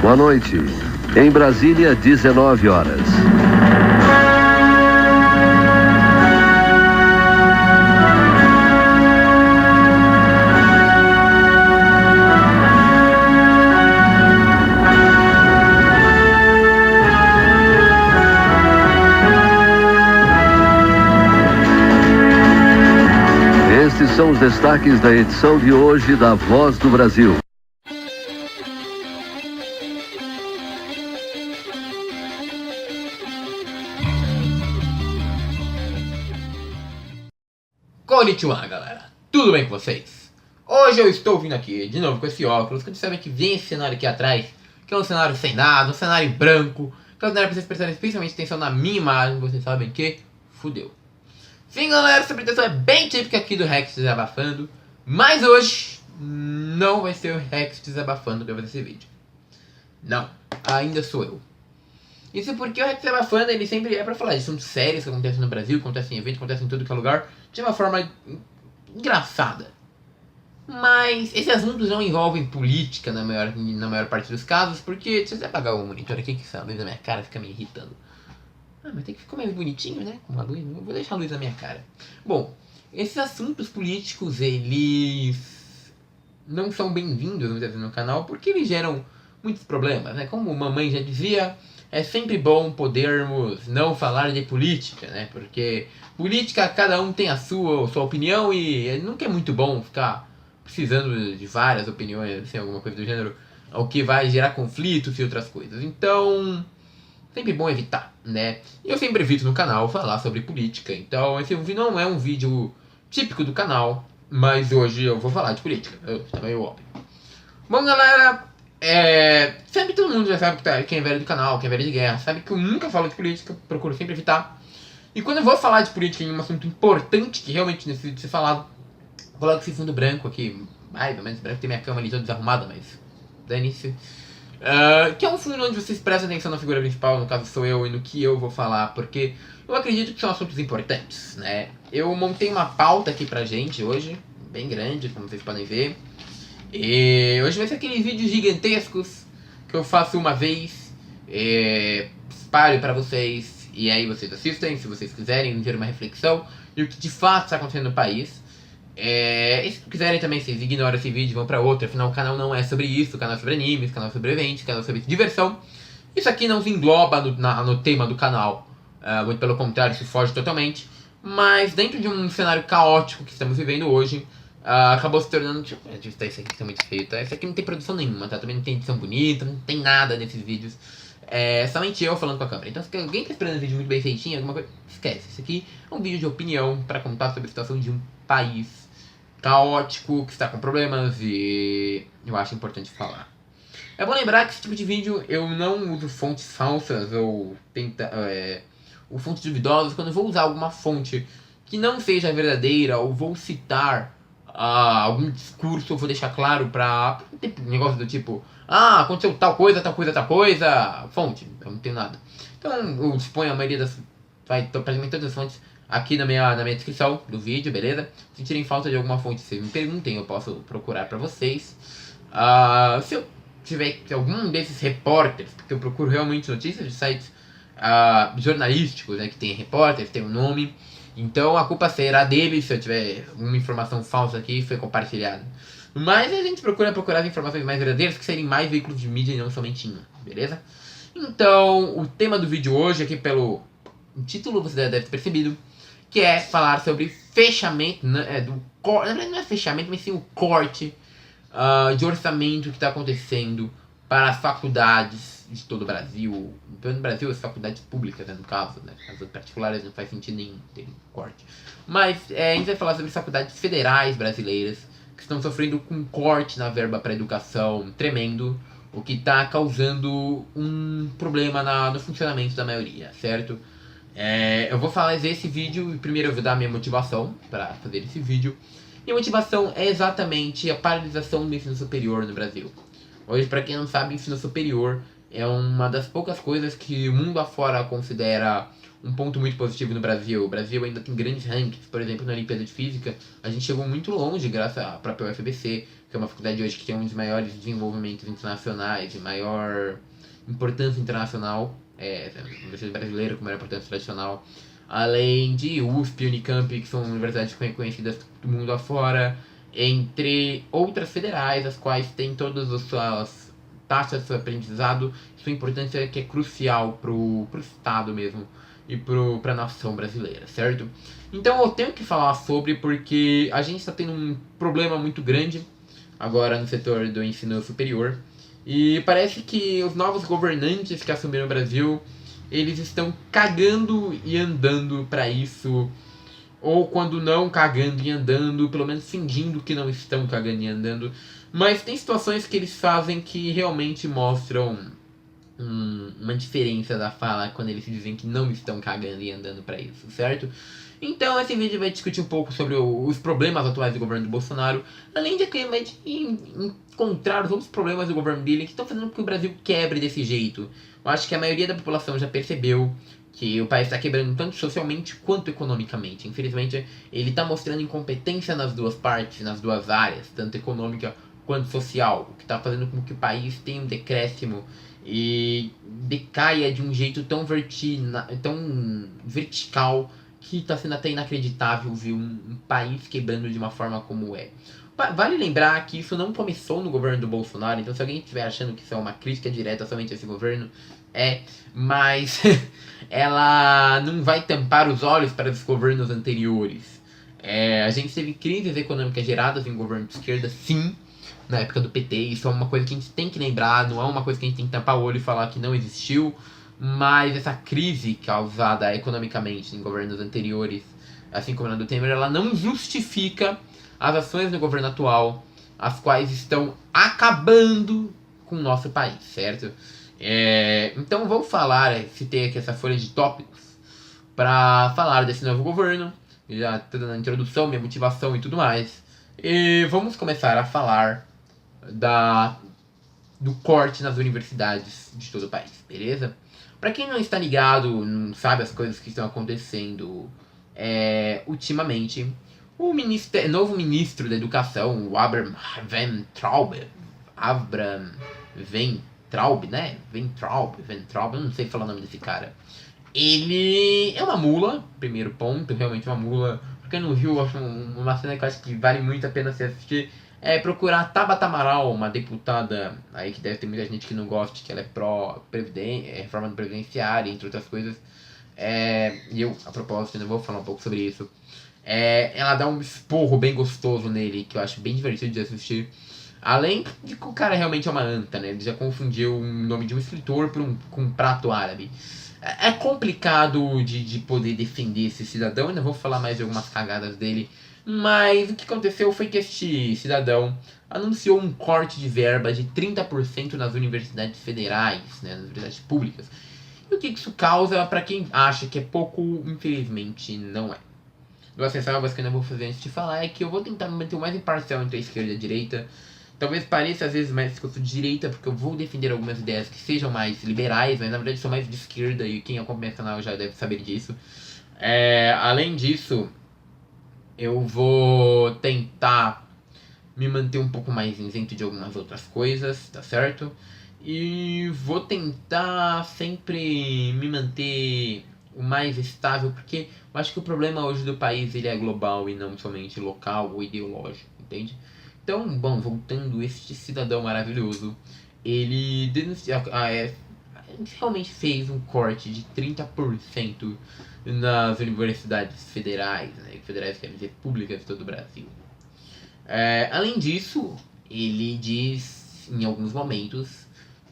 Boa noite. Em Brasília, 19 horas. Estes são os destaques da edição de hoje da Voz do Brasil. Konnichiwa, galera! Tudo bem com vocês? Hoje eu estou vindo aqui de novo com esse óculos, que vocês sabem que vem esse cenário aqui atrás, que é um cenário sem nada, um cenário em branco, que é um cenário pra vocês prestarem especialmente atenção na minha imagem, vocês sabem que fudeu. Sim, galera, essa apresentação é bem típica aqui do Rex desabafando, mas hoje não vai ser o Rex desabafando pra fazer esse vídeo. Não, ainda sou eu. Isso porque o Rex desabafando, ele sempre é pra falar de assuntos sérios que acontecem no Brasil, acontecem em eventos, acontecem em tudo que é lugar, de uma forma engraçada. Mas esses assuntos não envolvem política na maior parte dos casos, porque se você apagar o monitor aqui, que essa luz na minha cara fica me irritando. Ah, mas tem que ficar mais bonitinho, né? Com a luz. Eu vou deixar a luz na minha cara. Bom, esses assuntos políticos, eles não são bem-vindos muitas vezes no canal, porque eles geram muitos problemas, né? Como mamãe já dizia, é sempre bom podermos não falar de política, né? Porque política, cada um tem a sua opinião e nunca é muito bom ficar precisando de várias opiniões, assim, alguma coisa do gênero, o que vai gerar conflitos e outras coisas. Então, sempre bom evitar, né? E eu sempre evito no canal falar sobre política. Então, esse vídeo não é um vídeo típico do canal, mas hoje eu vou falar de política. Tá meio óbvio. Bom, galera, sempre todo mundo já sabe que quem é velho do canal, quem é velho de guerra, sabe que eu nunca falo de política, procuro sempre evitar. E quando eu vou falar de política em um assunto importante que realmente necessita ser falado, coloco esse fundo branco aqui, mais ou menos branco, tem minha cama ali toda desarrumada, mas dane-se. Que é um fundo onde vocês prestam atenção na figura principal, no caso sou eu, e no que eu vou falar, porque eu acredito que são assuntos importantes, né? Eu montei uma pauta aqui pra gente hoje, bem grande, como vocês podem ver. E hoje vai ser aqueles vídeos gigantescos que eu faço uma vez, espalho pra vocês, e aí vocês assistem, se vocês quiserem ter uma reflexão e o que de fato está acontecendo no país. E se quiserem também, vocês ignoram esse vídeo e vão pra outro, afinal o canal não é sobre isso, o canal é sobre animes, o canal é sobre eventos, o canal é sobre diversão. Isso aqui não se engloba no tema do canal, muito pelo contrário, isso foge totalmente. Mas dentro de um cenário caótico que estamos vivendo hoje, acabou se tornando, tipo, esse aqui tá muito feio, tá? Esse aqui não tem produção nenhuma, tá? Também não tem edição bonita, não tem nada nesses vídeos. É somente eu falando com a câmera. Então se alguém tá esperando um vídeo muito bem feitinho, alguma coisa, esquece. Esse aqui é um vídeo de opinião pra contar sobre a situação de um país caótico, que está com problemas, e eu acho importante falar. É bom lembrar que esse tipo de vídeo eu não uso fontes falsas ou fontes duvidosas. Quando eu vou usar alguma fonte que não seja verdadeira ou vou citar algum discurso, eu vou deixar claro pra não ter negócio do tipo, aconteceu tal coisa, fonte, eu não tenho nada. Então eu disponho a maioria praticamente todas as fontes aqui na minha descrição do vídeo, beleza? Se tirem falta de alguma fonte, vocês me perguntem, eu posso procurar pra vocês. Se eu tiver algum desses repórteres, porque eu procuro realmente notícias de sites jornalísticos, né, que tem repórteres, tem um nome, então a culpa será deles se eu tiver uma informação falsa aqui e foi compartilhada. Mas a gente procura as informações mais verdadeiras, que serem mais veículos de mídia e não somente uma, beleza? Então, o tema do vídeo hoje, aqui pelo título você deve ter percebido, que é falar sobre fechamento, na verdade não é fechamento, mas sim o corte de orçamento que está acontecendo para as faculdades de todo o Brasil. Então, no Brasil, as faculdades públicas, né, no caso, né, as particulares não faz sentido nenhum ter corte. Mas a gente vai falar sobre as faculdades federais brasileiras que estão sofrendo com um corte na verba para educação tremendo, o que está causando um problema no funcionamento da maioria, certo? Eu vou falar desse vídeo e primeiro eu vou dar a minha motivação para fazer esse vídeo. E a motivação é exatamente a paralisação do ensino superior no Brasil. Hoje, para quem não sabe, ensino superior é uma das poucas coisas que o mundo afora considera um ponto muito positivo no Brasil. O Brasil ainda tem grandes rankings, por exemplo, na Olimpíada de Física, a gente chegou muito longe graças à própria UFBC, que é uma faculdade hoje que tem um dos maiores desenvolvimentos internacionais e maior importância internacional, a Universidade Brasileira com maior importância tradicional, além de USP e Unicamp, que são universidades reconhecidas do mundo afora, entre outras federais, as quais têm todas as suas taxas de aprendizado, sua importância que é crucial pro Estado mesmo e pra nação brasileira, certo? Então eu tenho que falar sobre porque a gente está tendo um problema muito grande agora no setor do ensino superior e parece que os novos governantes que assumiram o Brasil, eles estão cagando e andando para isso, ou quando não cagando e andando, pelo menos fingindo que não estão cagando e andando. Mas tem situações que eles fazem que realmente mostram uma diferença da fala quando eles dizem que não estão cagando e andando para isso, certo? Então esse vídeo vai discutir um pouco sobre os problemas atuais do governo do Bolsonaro, além de que vai encontrar os outros problemas do governo dele que estão fazendo com que o Brasil quebre desse jeito. Eu acho que a maioria da população já percebeu que o país está quebrando tanto socialmente quanto economicamente. Infelizmente, ele está mostrando incompetência nas duas partes, nas duas áreas, tanto econômica quanto social, o que está fazendo com que o país tenha um decréscimo e decaia de um jeito tão vertical que está sendo até inacreditável ver um país quebrando de uma forma como é. Vale lembrar que isso não começou no governo do Bolsonaro, então se alguém estiver achando que isso é uma crítica direta somente a esse governo, mas ela não vai tampar os olhos para os governos anteriores. A gente teve crises econômicas geradas em governo de esquerda, sim, na época do PT, isso é uma coisa que a gente tem que lembrar, não é uma coisa que a gente tem que tampar o olho e falar que não existiu, mas essa crise causada economicamente em governos anteriores, assim como na do Temer, ela não justifica as ações do governo atual, as quais estão acabando com o nosso país, certo? Então vou falar, citei aqui essa folha de tópicos para falar desse novo governo, já estou dando a introdução, minha motivação e tudo mais. E vamos começar a falar do corte nas universidades de todo o país, beleza? Para quem não está ligado, não sabe as coisas que estão acontecendo ultimamente, o novo ministro da Educação, o Abraham Weintraub, né? Weintraub, eu não sei falar o nome desse cara. Ele é uma mula, primeiro ponto, realmente uma mula. Porque no Rio, acho uma cena que eu acho que vale muito a pena se assistir procurar Tabata Amaral, uma deputada aí que deve ter muita gente que não gosta, que ela é reforma previdenciária, entre outras coisas. E eu, a propósito, ainda vou falar um pouco sobre isso. Ela dá um esporro bem gostoso nele, que eu acho bem divertido de assistir. Além de que o cara realmente é uma anta, né? Ele já confundiu o nome de um escritor com um prato árabe. É complicado de poder defender esse cidadão, ainda vou falar mais de algumas cagadas dele. Mas o que aconteceu foi que este cidadão anunciou um corte de verba de 30% nas universidades federais, né, nas universidades públicas. E o que isso causa para quem acha que é pouco, infelizmente não é. Duas ressalvas que eu não vou fazer antes de falar é que eu vou tentar me manter o mais imparcial entre a esquerda e a direita. Talvez pareça às vezes mais que eu sou de direita, porque eu vou defender algumas ideias que sejam mais liberais, mas na verdade sou mais de esquerda e quem acompanha o canal já deve saber disso. Além disso, eu vou tentar me manter um pouco mais isento de algumas outras coisas, tá certo? E vou tentar sempre me manter o mais estável, porque eu acho que o problema hoje do país ele é global e não somente local ou ideológico, entende? Então, bom, voltando, este cidadão maravilhoso, ele realmente fez um corte de 30% nas universidades federais, né? Federais quer dizer públicas de todo o Brasil. Além disso, ele diz em alguns momentos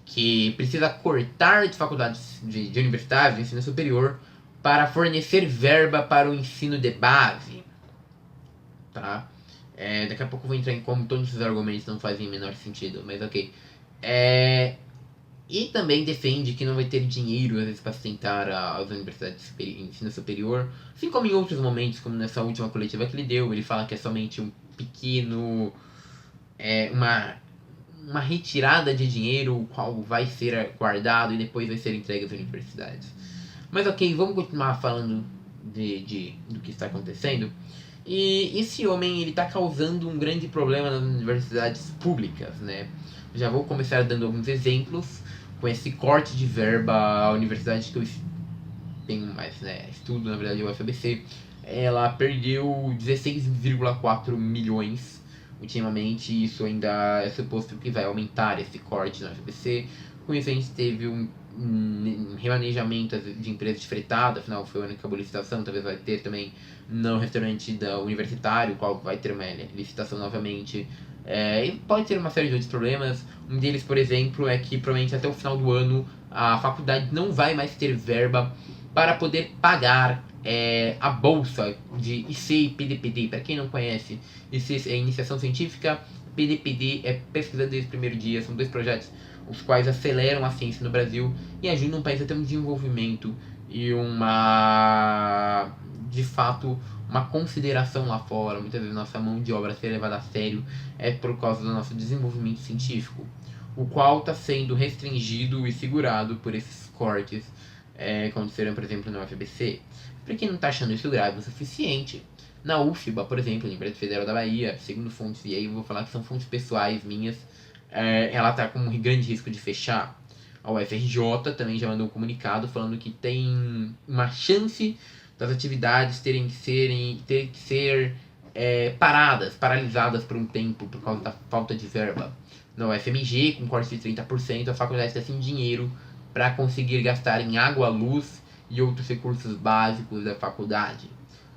que precisa cortar de faculdades de universidades, de ensino superior, para fornecer verba para o ensino de base. Tá? Daqui a pouco eu vou entrar em como todos esses argumentos não fazem o menor sentido, mas ok. E também defende que não vai ter dinheiro, às vezes, para sustentar as universidades de ensino superior. Assim como em outros momentos, como nessa última coletiva que ele deu, ele fala que é somente um pequeno... uma retirada de dinheiro, o qual vai ser guardado e depois vai ser entregue às universidades. Mas ok, vamos continuar falando do que está acontecendo. E esse homem, ele tá causando um grande problema nas universidades públicas, né? Já vou começar dando alguns exemplos. Com esse corte de verba, a universidade que eu tenho mais, né, estudo, na verdade, o UFABC, ela perdeu 16,4 milhões ultimamente. Isso ainda é suposto que vai aumentar esse corte na UFABC. Com isso a gente teve um remanejamento de empresas de fretado, afinal foi o ano que acabou a licitação, talvez vai ter também no restaurante da universitário, qual vai ter uma licitação novamente. E pode ter uma série de outros problemas. Um deles, por exemplo, é que provavelmente até o final do ano a faculdade não vai mais ter verba para poder pagar a bolsa de IC e PDPD. Para quem não conhece, IC é Iniciação Científica, PDPD é Pesquisa desde o Primeiro Dia. São dois projetos os quais aceleram a ciência no Brasil e ajudam o país a ter um desenvolvimento e de fato, uma consideração lá fora. Muitas vezes nossa mão de obra ser levada a sério é por causa do nosso desenvolvimento científico, o qual está sendo restringido e segurado por esses cortes que aconteceram, por exemplo, no UFABC. Para quem não está achando isso grave o suficiente, na UFBA, por exemplo, Universidade Federal da Bahia, segundo fontes, e aí eu vou falar que são fontes pessoais minhas, ela está com um grande risco de fechar. A UFRJ também já mandou um comunicado falando que tem uma chance das atividades terem que ser paralisadas por um tempo por causa da falta de verba. Na UFMG, com corte de 30%, a faculdade está sem dinheiro para conseguir gastar em água, luz e outros recursos básicos da faculdade.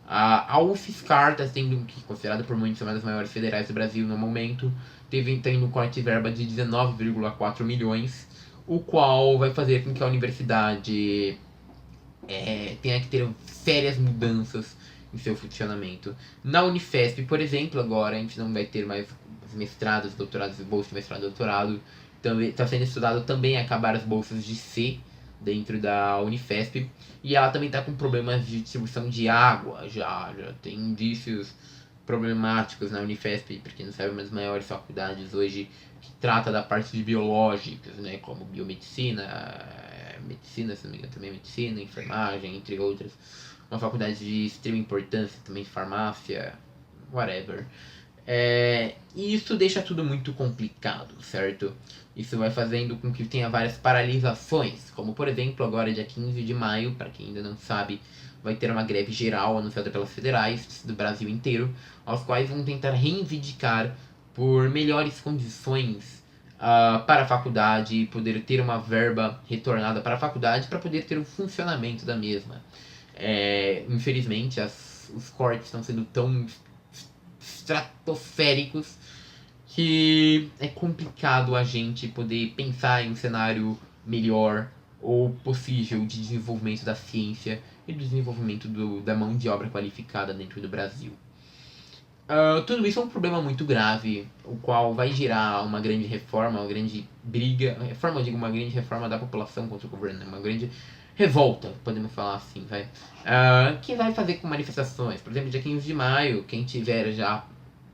A UFSCar está sendo considerada por muitos uma das maiores federais do Brasil no momento, tendo um corte de verba de 19,4 milhões, o qual vai fazer com que a universidade tenha que ter sérias mudanças em seu funcionamento. Na Unifesp, por exemplo, agora a gente não vai ter mais mestrados, doutorados, bolsas de mestrado e doutorado. Está sendo estudado também acabar as bolsas de C dentro da Unifesp. E ela também está com problemas de distribuição de água, já tem indícios problemáticos na Unifesp, porque não sabe, uma das maiores faculdades hoje que trata da parte de biológicas, né, como biomedicina, medicina, se não me engano, também medicina, enfermagem, entre outras. Uma faculdade de extrema importância, também farmácia, whatever. E isso deixa tudo muito complicado, certo? Isso vai fazendo com que tenha várias paralisações, como por exemplo, agora dia 15 de maio, para quem ainda não sabe, vai ter uma greve geral anunciada pelas federais do Brasil inteiro, aos quais vão tentar reivindicar por melhores condições para a faculdade e poder ter uma verba retornada para a faculdade para poder ter o funcionamento da mesma. Infelizmente, os cortes estão sendo tão estratosféricos que é complicado a gente poder pensar em um cenário melhor ou possível de desenvolvimento da ciência e do desenvolvimento da mão de obra qualificada dentro do Brasil. Tudo isso é um problema muito grave, o qual vai gerar uma grande reforma, uma grande briga, uma grande reforma da população contra o governo, uma grande revolta, podemos falar assim, que vai fazer com manifestações. Por exemplo, dia 15 de maio, quem tiver já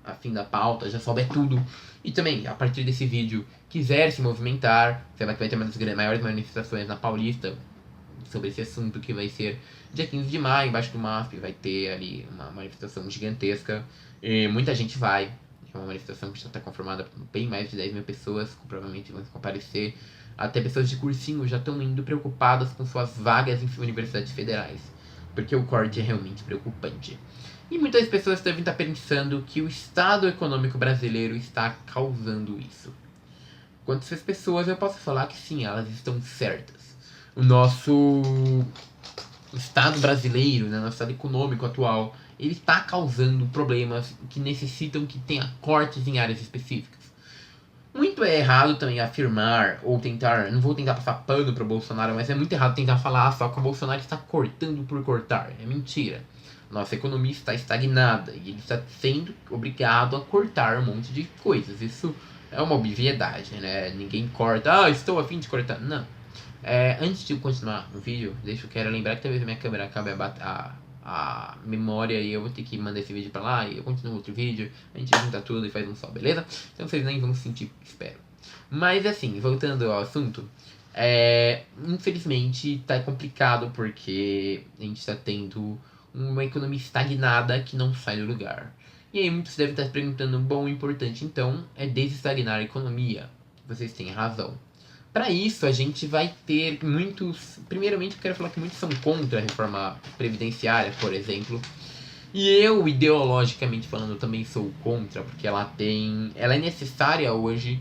a fim da pauta, já souber tudo, e também, a partir desse vídeo, quiser se movimentar, você vai ter uma das maiores manifestações na Paulista sobre esse assunto, que vai ser dia 15 de maio, embaixo do MASP, vai ter ali uma manifestação gigantesca, e muita gente vai. É uma manifestação que já está conformada por bem mais de 10 mil pessoas, que provavelmente vão comparecer. Até pessoas de cursinho já estão indo preocupadas com suas vagas em universidades federais, porque o corte é realmente preocupante. E muitas pessoas devem estar pensando que o estado econômico brasileiro está causando isso. Quanto a essas pessoas, eu posso falar que sim, elas estão certas. O nosso estado brasileiro, né, nosso estado econômico atual, ele está causando problemas que necessitam que tenha cortes em áreas específicas. Muito é errado também afirmar ou tentar, não vou tentar passar pano pro Bolsonaro, mas é muito errado tentar falar só que o Bolsonaro está cortando por cortar. É mentira. Nossa economia está estagnada e ele está sendo obrigado a cortar um monte de coisas. Isso é uma obviedade, né? Ninguém corta, estou a fim de cortar. Não. Antes de continuar o vídeo, eu quero lembrar que talvez a minha câmera acabe a memória e eu vou ter que mandar esse vídeo pra lá e eu continuo outro vídeo, a gente junta tudo e faz um só, beleza? Então vocês nem vão sentir, espero. Mas assim, voltando ao assunto, infelizmente tá complicado porque a gente tá tendo uma economia estagnada que não sai do lugar. E aí muitos devem estar se perguntando, bom, o importante então é desestagnar a economia. Vocês têm razão. Para isso, a gente vai ter muitos... Primeiramente, eu quero falar que muitos são contra a reforma previdenciária, por exemplo. E eu, ideologicamente falando, também sou contra, porque ela é necessária hoje,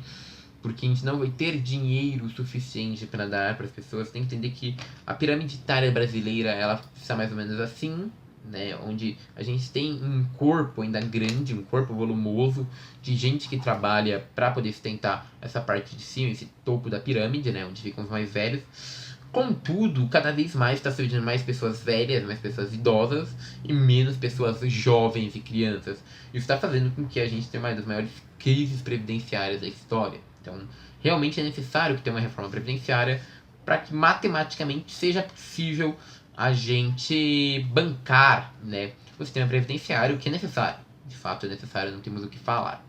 porque a gente não vai ter dinheiro suficiente para dar para as pessoas. Tem que entender que a pirâmide etária brasileira, ela está mais ou menos assim, né, onde a gente tem um corpo ainda grande, um corpo volumoso de gente que trabalha para poder sustentar essa parte de cima, esse topo da pirâmide, né, onde ficam os mais velhos. Contudo, cada vez mais está surgindo mais pessoas velhas, mais pessoas idosas e menos pessoas jovens e crianças. Isso está fazendo com que a gente tenha uma das maiores crises previdenciárias da história. Então, realmente é necessário que tenha uma reforma previdenciária para que matematicamente seja possível a gente bancar, né, o sistema previdenciário, que é necessário. De fato é necessário, não temos o que falar.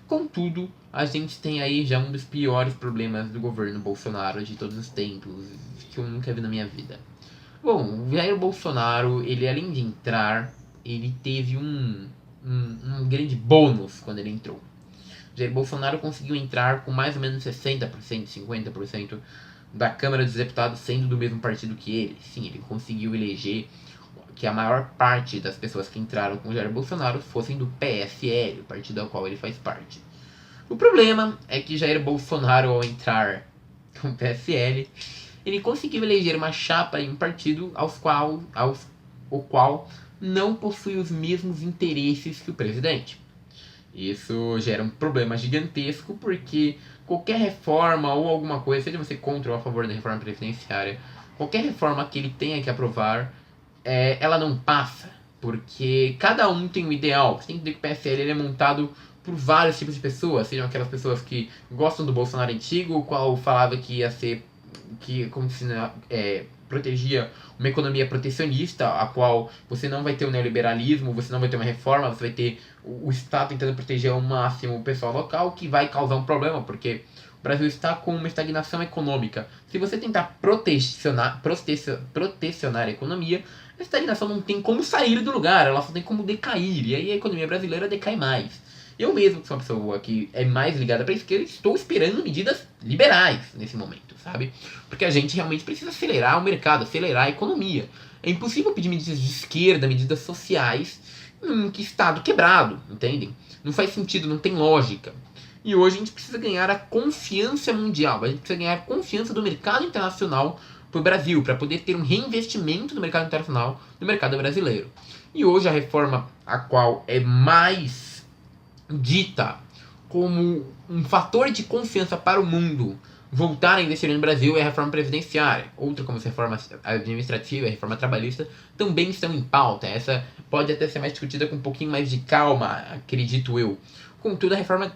Contudo, a gente tem aí já um dos piores problemas do governo Bolsonaro de todos os tempos, que eu nunca vi na minha vida. Bom, o Jair Bolsonaro, ele além de entrar, ele teve um grande bônus quando ele entrou. Jair Bolsonaro conseguiu entrar com mais ou menos 60%, 50% da Câmara dos Deputados sendo do mesmo partido que ele. Sim, ele conseguiu eleger que a maior parte das pessoas que entraram com Jair Bolsonaro fossem do PSL, o partido ao qual ele faz parte. O problema é que Jair Bolsonaro, ao entrar com o PSL, ele conseguiu eleger uma chapa em um partido o qual não possui os mesmos interesses que o presidente. Isso gera um problema gigantesco, porque qualquer reforma ou alguma coisa, seja você contra ou a favor da reforma previdenciária, qualquer reforma que ele tenha que aprovar, ela não passa, porque cada um tem um ideal. Você tem que entender que o PSL ele é montado por vários tipos de pessoas, sejam aquelas pessoas que gostam do Bolsonaro antigo, o qual falava que ia ser, como se protegia uma economia protecionista, a qual você não vai ter o neoliberalismo, você não vai ter uma reforma, você vai ter o Estado tentando proteger ao máximo o pessoal local, que vai causar um problema, porque o Brasil está com uma estagnação econômica. Se você tentar protecionar a economia, a estagnação não tem como sair do lugar, ela só tem como decair, e aí a economia brasileira decai mais. Eu mesmo, que sou uma pessoa que é mais ligada para a esquerda, estou esperando medidas liberais nesse momento, sabe? Porque a gente realmente precisa acelerar o mercado, acelerar a economia. É impossível pedir medidas de esquerda, medidas sociais, em que estado quebrado, entendem? Não faz sentido, não tem lógica. E hoje a gente precisa ganhar a confiança mundial, a gente precisa ganhar a confiança do mercado internacional para o Brasil, para poder ter um reinvestimento do mercado internacional no mercado brasileiro. E hoje a reforma a qual é mais dita como um fator de confiança para o mundo voltar a investir no Brasil é a reforma previdenciária. Outra, como a reforma administrativa e a reforma trabalhista, também estão em pauta. Essa pode até ser mais discutida com um pouquinho mais de calma, acredito eu. Contudo, a reforma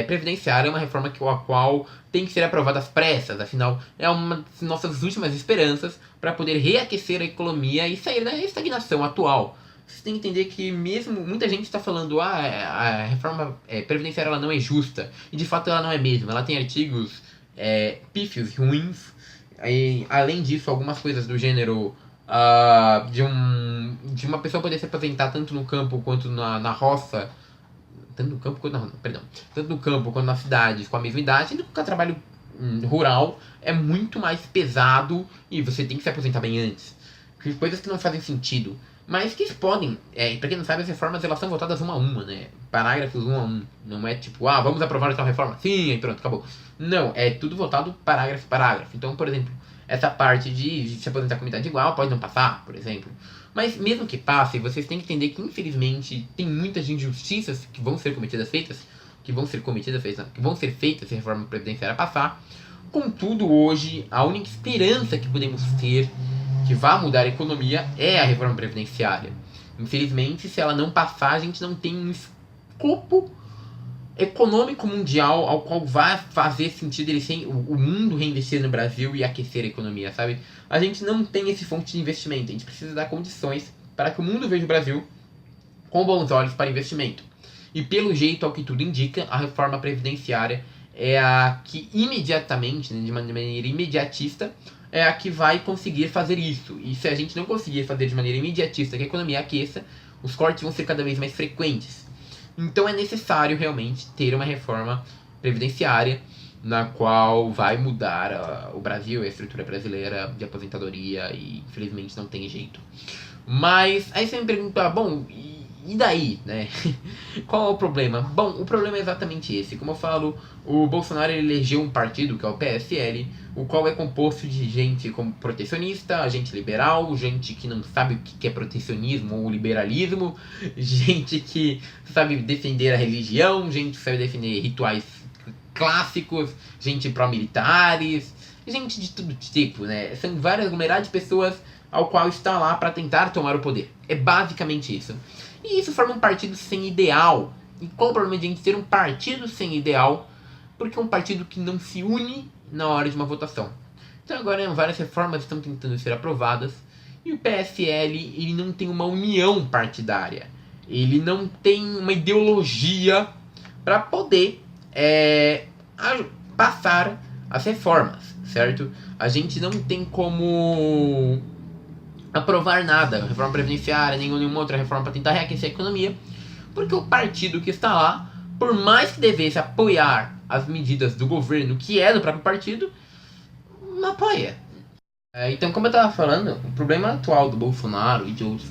previdenciária é uma reforma a qual tem que ser aprovada às pressas, afinal é uma das nossas últimas esperanças para poder reaquecer a economia e sair da estagnação atual. Você tem que entender que mesmo muita gente está falando a reforma previdenciária ela não é justa, e de fato ela não é mesmo, ela tem artigos pífios, ruins, e, além disso algumas coisas do gênero de uma pessoa poder se aposentar tanto no campo quanto na roça, tanto no campo quanto nas cidades com a mesma idade, sendo que o trabalho rural é muito mais pesado e você tem que se aposentar bem antes. Coisas que não fazem sentido. Mas que podem, pra quem não sabe, as reformas elas são votadas uma a uma, né? Parágrafos 1 a 1. Não é tipo, vamos aprovar essa reforma. Sim, aí pronto, acabou. Não, é tudo votado parágrafo a parágrafo. Então, por exemplo, essa parte de se aposentar com idade igual pode não passar, por exemplo. Mas mesmo que passe, vocês têm que entender que, infelizmente, tem muitas injustiças que vão ser feitas se a reforma previdenciária passar. Contudo, hoje, a única esperança que podemos ter que vai mudar a economia é a reforma previdenciária. Infelizmente, se ela não passar, a gente não tem um escopo econômico mundial ao qual vai fazer sentido o mundo reinvestir no Brasil e aquecer a economia, sabe? A gente não tem esse fonte de investimento, a gente precisa dar condições para que o mundo veja o Brasil com bons olhos para investimento. E pelo jeito, ao que tudo indica, a reforma previdenciária é a que imediatamente, né, de maneira imediatista, é a que vai conseguir fazer isso. E se a gente não conseguir fazer de maneira imediatista que a economia aqueça, os cortes vão ser cada vez mais frequentes. Então é necessário realmente ter uma reforma previdenciária na qual vai mudar o Brasil, a estrutura brasileira de aposentadoria, e infelizmente não tem jeito. Mas aí você me pergunta, bom, e daí, né? Qual é o problema? Bom, o problema é exatamente esse. Como eu falo, o Bolsonaro elegeu um partido, que é o PSL, o qual é composto de gente como protecionista, gente liberal, gente que não sabe o que é protecionismo ou liberalismo, gente que sabe defender a religião, gente que sabe defender rituais clássicos, gente pró-militares, gente de todo tipo, né? São várias aglomeradas de pessoas ao qual está lá para tentar tomar o poder. É basicamente isso. E isso forma um partido sem ideal. E qual o problema de a gente ter um partido sem ideal? Porque é um partido que não se une na hora de uma votação. Então agora várias reformas estão tentando ser aprovadas e o PSL ele não tem uma união partidária. Ele não tem uma ideologia para poder passar as reformas, certo? A gente não tem como aprovar nada, reforma previdenciária, nenhuma outra reforma para tentar reaquecer a economia, porque o partido que está lá, por mais que devesse apoiar as medidas do governo, que é do próprio partido, não apoia. Então, como eu estava falando, o problema atual do Bolsonaro e de outros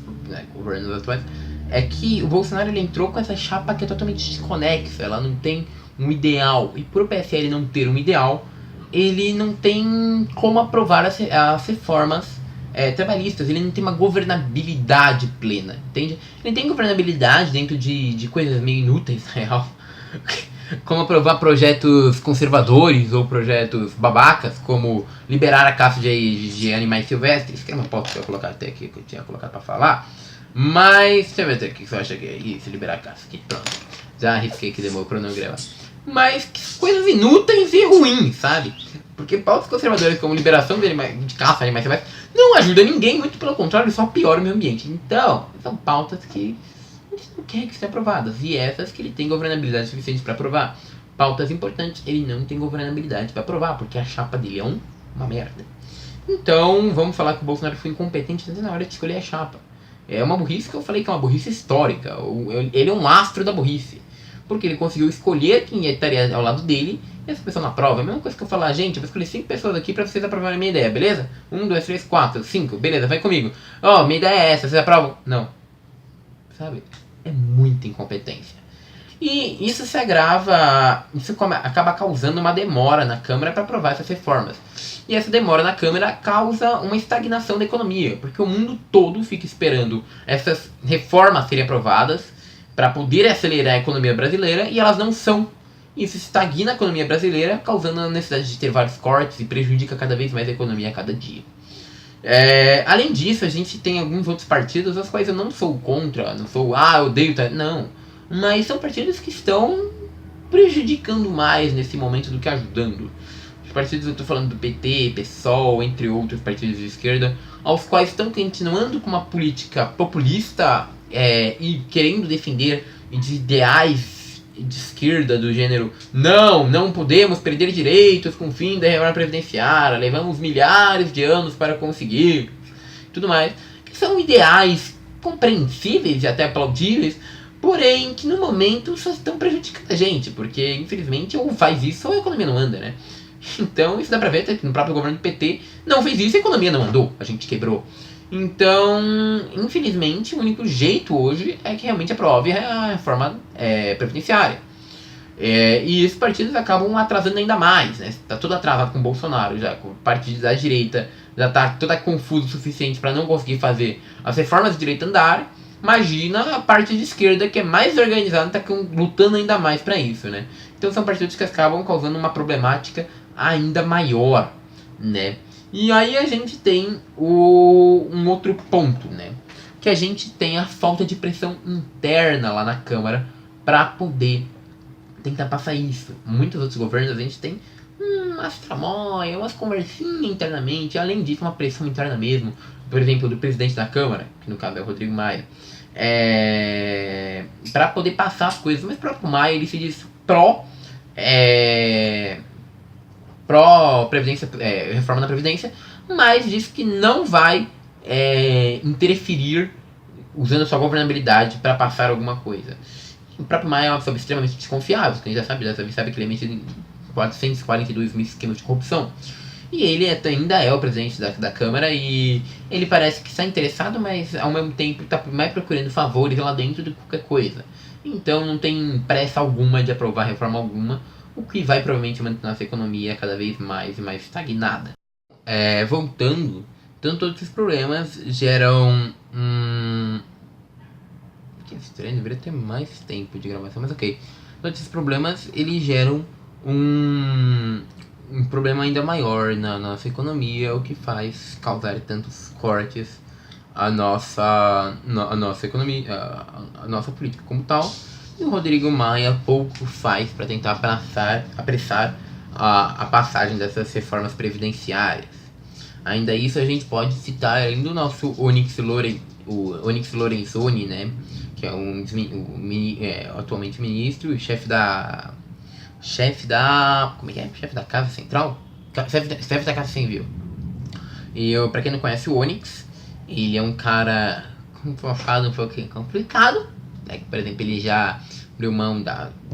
governos atuais é que o Bolsonaro ele entrou com essa chapa que é totalmente desconexa, ela não tem um ideal, e por o PSL não ter um ideal, ele não tem como aprovar as reformas trabalhistas, ele não tem uma governabilidade plena, entende? Ele tem governabilidade dentro de coisas meio inúteis, na real, como aprovar projetos conservadores ou projetos babacas, como liberar a caça de animais silvestres, que é uma pauta que eu colocar até aqui, que eu tinha colocado pra falar, mas deixa eu ver o que você acha que é isso, liberar a caça aqui, pronto, já arrisquei que demorou o cronograma. Mas coisas inúteis e ruins, sabe? Porque pautas conservadoras como liberação de caça de animais silvestres não ajuda ninguém, muito pelo contrário, só piora o meio ambiente. Então, são pautas que a gente não quer que sejam aprovadas. E essas que ele tem governabilidade suficiente para aprovar. Pautas importantes, ele não tem governabilidade para aprovar, porque a chapa dele é uma merda. Então, vamos falar que o Bolsonaro foi incompetente na hora de escolher a chapa. É uma burrice que eu falei que é uma burrice histórica. Ele é um astro da burrice. Porque ele conseguiu escolher quem estaria ao lado dele e essa pessoa na prova. É a mesma coisa que eu falar, gente, eu vou escolher 5 pessoas aqui pra vocês aprovarem a minha ideia, beleza? 1, 2, 3, 4, 5, beleza, vai comigo. Ó, minha ideia é essa, vocês aprovam? Não. Sabe? É muita incompetência. E isso se agrava, isso acaba causando uma demora na Câmara para aprovar essas reformas. E essa demora na Câmara causa uma estagnação da economia, porque o mundo todo fica esperando essas reformas serem aprovadas para poder acelerar a economia brasileira, e elas não são. Isso estagna a economia brasileira, causando a necessidade de ter vários cortes e prejudica cada vez mais a economia a cada dia. Além disso, a gente tem alguns outros partidos, os quais eu não sou contra, não sou, eu odeio, não. Mas são partidos que estão prejudicando mais nesse momento do que ajudando. Os partidos, eu estou falando do PT, PSOL, entre outros partidos de esquerda, aos quais estão continuando com uma política populista e querendo defender de ideais de esquerda do gênero não podemos perder direitos com o fim da reforma previdenciária, levamos milhares de anos para conseguir, tudo mais, que são ideais compreensíveis e até aplaudíveis, porém que no momento só estão prejudicando a gente, porque infelizmente ou faz isso ou a economia não anda, né? Então isso dá pra ver que no próprio governo do PT não fez isso e a economia não andou, a gente quebrou. Então, infelizmente, o único jeito hoje é que realmente aprove a reforma previdenciária. E esses partidos acabam atrasando ainda mais, né? Tá todo atrasado com o Bolsonaro, já com o partido da direita já tá toda confuso o suficiente para não conseguir fazer as reformas de direita andarem. Imagina a parte de esquerda, que é mais organizada, tá lutando ainda mais para isso, né? Então são partidos que acabam causando uma problemática ainda maior, né? E aí a gente tem um outro ponto, né? Que a gente tem a falta de pressão interna lá na Câmara para poder tentar passar isso. Muitos outros governos a gente tem umas tramóias, umas conversinhas internamente, além disso uma pressão interna mesmo, por exemplo, do presidente da Câmara, que no caso é o Rodrigo Maia, para poder passar as coisas. Mas o próprio Maia ele se diz pró pró-previdência, reforma da Previdência, mas diz que não vai interferir usando sua governabilidade para passar alguma coisa. O próprio Maia é uma pessoa extremamente desconfiável, quem já sabe que ele é metido em 442 mil esquemas de corrupção. E ele ainda é o presidente da Câmara e ele parece que está interessado, mas ao mesmo tempo está mais procurando favores lá dentro do que qualquer coisa. Então não tem pressa alguma de aprovar reforma alguma, o que vai provavelmente manter nossa economia cada vez mais e mais estagnada. Voltando, então todos esses problemas geram que estranho, deveria ter mais tempo de gravação, mas ok. Todos esses problemas, eles geram um problema ainda maior na nossa economia, o que faz causar tantos cortes à nossa economia, a nossa política como tal. E o Rodrigo Maia pouco faz para tentar apressar a passagem dessas reformas previdenciárias. Ainda isso, a gente pode citar ainda o nosso Onyx Lorenzoni, né, que é atualmente ministro e chefe da Casa Central? Chefe da Casa Civil. E pra quem não conhece o Onyx, ele é um cara um pouquinho complicado, né? Por exemplo, ele já abriu mão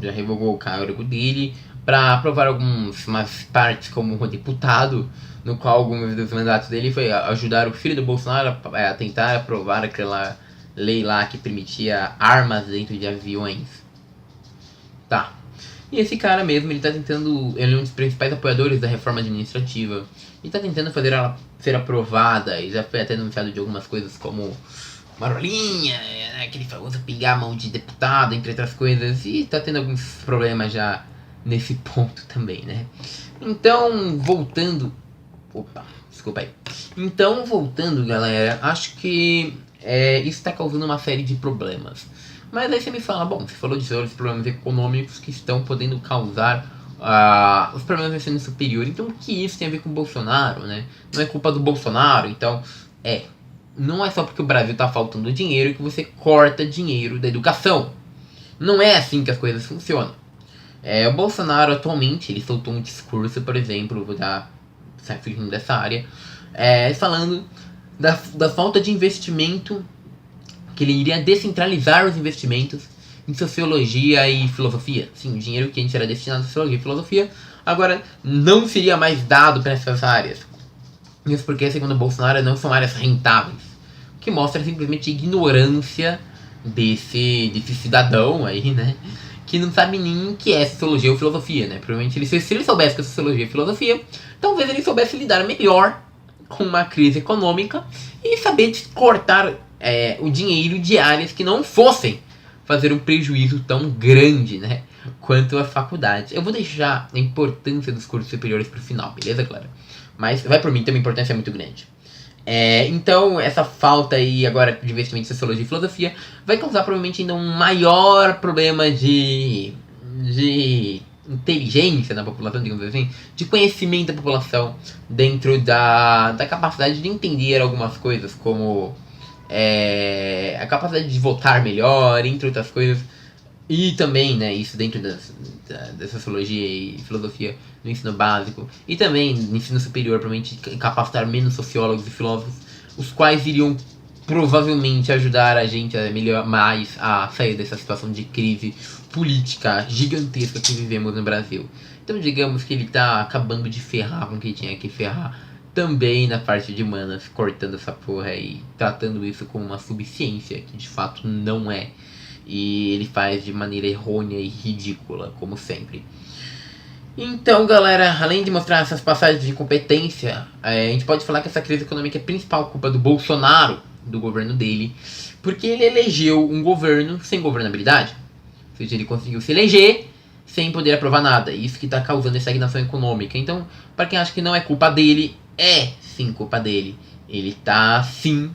já revogou o cargo dele para aprovar umas partes como deputado, no qual alguns dos mandatos dele foi ajudar o filho do Bolsonaro a tentar aprovar aquela lei lá que permitia armas dentro de aviões. Tá. E esse cara mesmo, ele é um dos principais apoiadores da reforma administrativa. Ele tá tentando fazer ela ser aprovada, e já foi até anunciado de algumas coisas como marolinha, aquele famoso pingar a mão de deputado, entre outras coisas, e tá tendo alguns problemas já nesse ponto também, né? Então, voltando... Opa, desculpa aí. Então, voltando, galera, acho que isso tá causando uma série de problemas. Mas aí você me fala, bom, você falou de vários problemas econômicos que estão podendo causar os problemas do ensino superior. Então o que isso tem a ver com o Bolsonaro, né? Não é culpa do Bolsonaro, então não é só porque o Brasil tá faltando dinheiro que você corta dinheiro da educação. Não é assim que as coisas funcionam. O Bolsonaro atualmente, ele soltou um discurso, por exemplo, vou dar fugindo dessa área, falando da falta de investimento, que ele iria descentralizar os investimentos em sociologia e filosofia. Sim, o dinheiro que a gente era destinado a sociologia e filosofia agora não seria mais dado para essas áreas. Isso porque, segundo Bolsonaro, não são áreas rentáveis. O que mostra simplesmente a ignorância desse cidadão aí, né? Que não sabe nem o que é sociologia ou filosofia, né? Provavelmente, se ele soubesse que é sociologia e filosofia, talvez ele soubesse lidar melhor com uma crise econômica e saber cortar o dinheiro de áreas que não fossem fazer um prejuízo tão grande, né, quanto a faculdade. Eu vou deixar a importância dos cursos superiores pro final, beleza, galera? Mas vai por mim, tem uma importância muito grande. Então, essa falta aí agora de investimento em sociologia e filosofia vai causar provavelmente ainda um maior problema de inteligência na população, digamos assim, de conhecimento da população dentro da capacidade de entender algumas coisas, como a capacidade de votar melhor, entre outras coisas. E também, né, isso dentro da sociologia e filosofia no ensino básico. E também no ensino superior, provavelmente capacitar menos sociólogos e filósofos, os quais iriam provavelmente ajudar a gente a melhor mais a sair dessa situação de crise política gigantesca que vivemos no Brasil. Então digamos que ele tá acabando de ferrar com o que tinha que ferrar também na parte de humanas, cortando essa porra e tratando isso como uma subciência, que de fato não é. E ele faz de maneira errônea e ridícula, como sempre. Então, galera, além de mostrar essas passagens de incompetência, a gente pode falar que essa crise econômica é a principal culpa do Bolsonaro, do governo dele, porque ele elegeu um governo sem governabilidade. Ou seja, ele conseguiu se eleger sem poder aprovar nada. Isso que está causando essa estagnação econômica. Então, para quem acha que não é culpa dele, é sim culpa dele. Ele tá sim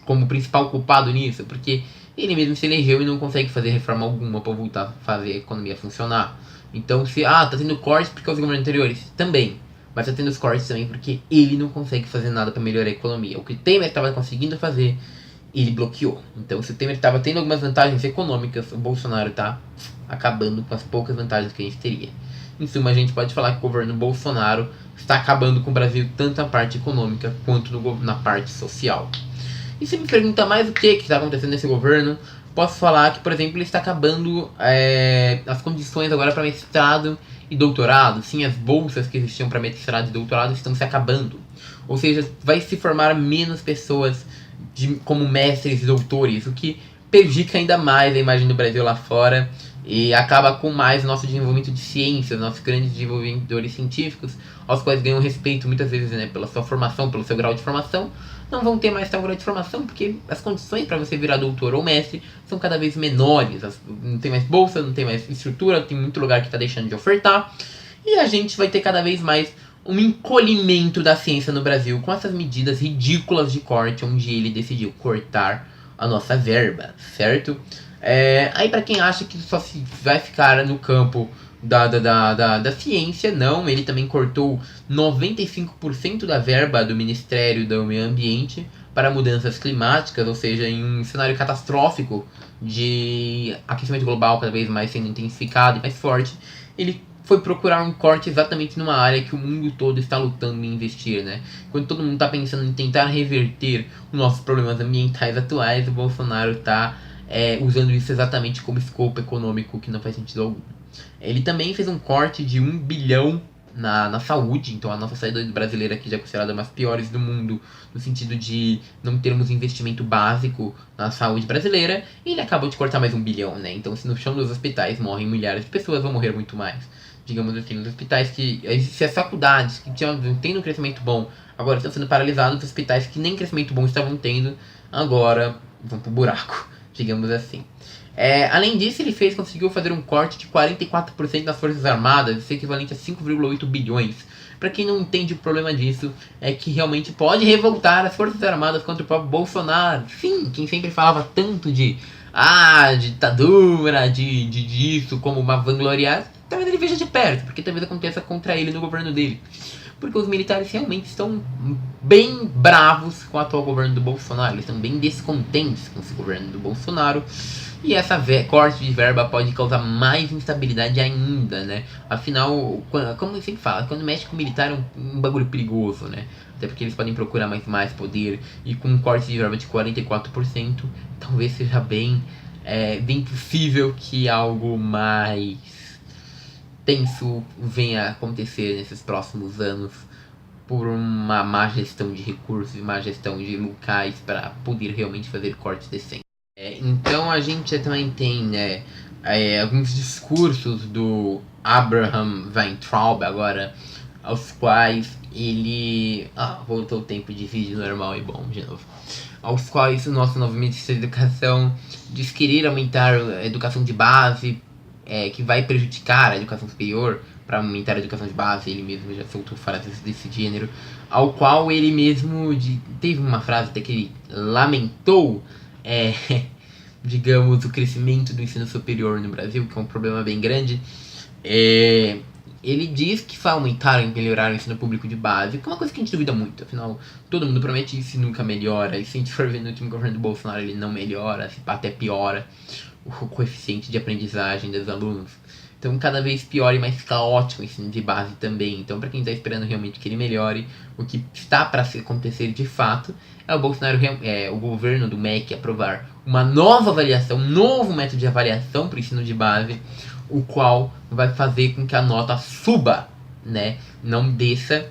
como principal culpado nisso, porque ele mesmo se elegeu e não consegue fazer reforma alguma para voltar a fazer a economia funcionar. Então, tá tendo cortes porque os governos anteriores também, mas tá tendo os cortes também porque ele não consegue fazer nada para melhorar a economia. O que o Temer estava conseguindo fazer, ele bloqueou. Então, se o Temer estava tendo algumas vantagens econômicas, o Bolsonaro tá acabando com as poucas vantagens que a gente teria. Em suma, a gente pode falar que o governo Bolsonaro está acabando com o Brasil tanto na parte econômica quanto na parte social. E se me pergunta mais o que está acontecendo nesse governo, posso falar que, por exemplo, ele está acabando as condições agora para mestrado e doutorado. Sim, as bolsas que existiam para mestrado e doutorado estão se acabando. Ou seja, vai se formar menos pessoas como mestres e doutores, o que prejudica ainda mais a imagem do Brasil lá fora e acaba com mais o nosso desenvolvimento de ciências, nossos grandes desenvolvedores científicos, aos quais ganham respeito muitas vezes, né, pela sua formação, pelo seu grau de formação, não vão ter mais tal grau de formação porque as condições para você virar doutor ou mestre são cada vez menores, não tem mais bolsa, não tem mais estrutura, tem muito lugar que está deixando de ofertar, e a gente vai ter cada vez mais um encolhimento da ciência no Brasil com essas medidas ridículas de corte, onde ele decidiu cortar a nossa verba, certo? Aí para quem acha que só vai ficar no campo da ciência, não, ele também cortou 95% da verba do Ministério do Meio Ambiente para mudanças climáticas, ou seja, em um cenário catastrófico de aquecimento global cada vez mais sendo intensificado e mais forte, ele foi procurar um corte exatamente numa área que o mundo todo está lutando em investir, né? Quando todo mundo está pensando em tentar reverter os nossos problemas ambientais atuais, o Bolsonaro está usando isso exatamente como escopo econômico que não faz sentido algum. Ele também fez um corte de 1 bilhão na saúde, então a nossa saúde brasileira aqui já é considerada uma das piores do mundo, no sentido de não termos investimento básico na saúde brasileira, e ele acabou de cortar mais 1 bilhão, né? Então se no chão dos hospitais morrem milhares de pessoas, vão morrer muito mais. Digamos assim, nos hospitais que existem as faculdades que tendo um crescimento bom, agora estão sendo paralisados, os hospitais que nem crescimento bom estavam tendo, agora vão pro buraco, digamos assim. Além disso, ele conseguiu fazer um corte de 44% das Forças Armadas, isso é equivalente a 5,8 bilhões. Para quem não entende, o problema disso é que realmente pode revoltar as Forças Armadas contra o próprio Bolsonaro. Sim, quem sempre falava tanto de ditadura, disso, como uma vangloriar, talvez ele veja de perto, porque talvez aconteça contra ele no governo dele. Porque os militares realmente estão bem bravos com o atual governo do Bolsonaro, eles estão bem descontentes com esse governo do Bolsonaro. E essa corte de verba pode causar mais instabilidade ainda, né? Afinal, como eu sempre falo, quando mexe com o militar é um bagulho perigoso, né? Até porque eles podem procurar mais poder. E com um corte de verba de 44%, talvez seja bem possível que algo mais tenso venha a acontecer nesses próximos anos por uma má gestão de recursos e má gestão de locais para poder realmente fazer cortes decentes. Então a gente também tem, né, alguns discursos do Abraham Weintraub agora, aos quais ele... voltou o tempo de vídeo normal e bom de novo. Aos quais o nosso novo ministro da Educação diz querer aumentar a educação de base, que vai prejudicar a educação superior para aumentar a educação de base. Ele mesmo já soltou frases desse gênero, ao qual ele mesmo teve uma frase até que ele lamentou digamos, o crescimento do ensino superior no Brasil, que é um problema bem grande. Ele diz que vai aumentar e melhorar o ensino público de base, que é uma coisa que a gente duvida muito, afinal, todo mundo promete isso e nunca melhora, e se a gente for ver no último governo do Bolsonaro, ele não melhora, se até piora o coeficiente de aprendizagem dos alunos. Então, cada vez pior e mais caótico o ensino de base também. Então, para quem está esperando realmente que ele melhore, o que está para acontecer de fato é o Bolsonaro, o governo do MEC aprovar uma nova avaliação, um novo método de avaliação para o ensino de base, o qual vai fazer com que a nota suba, né? Não desça,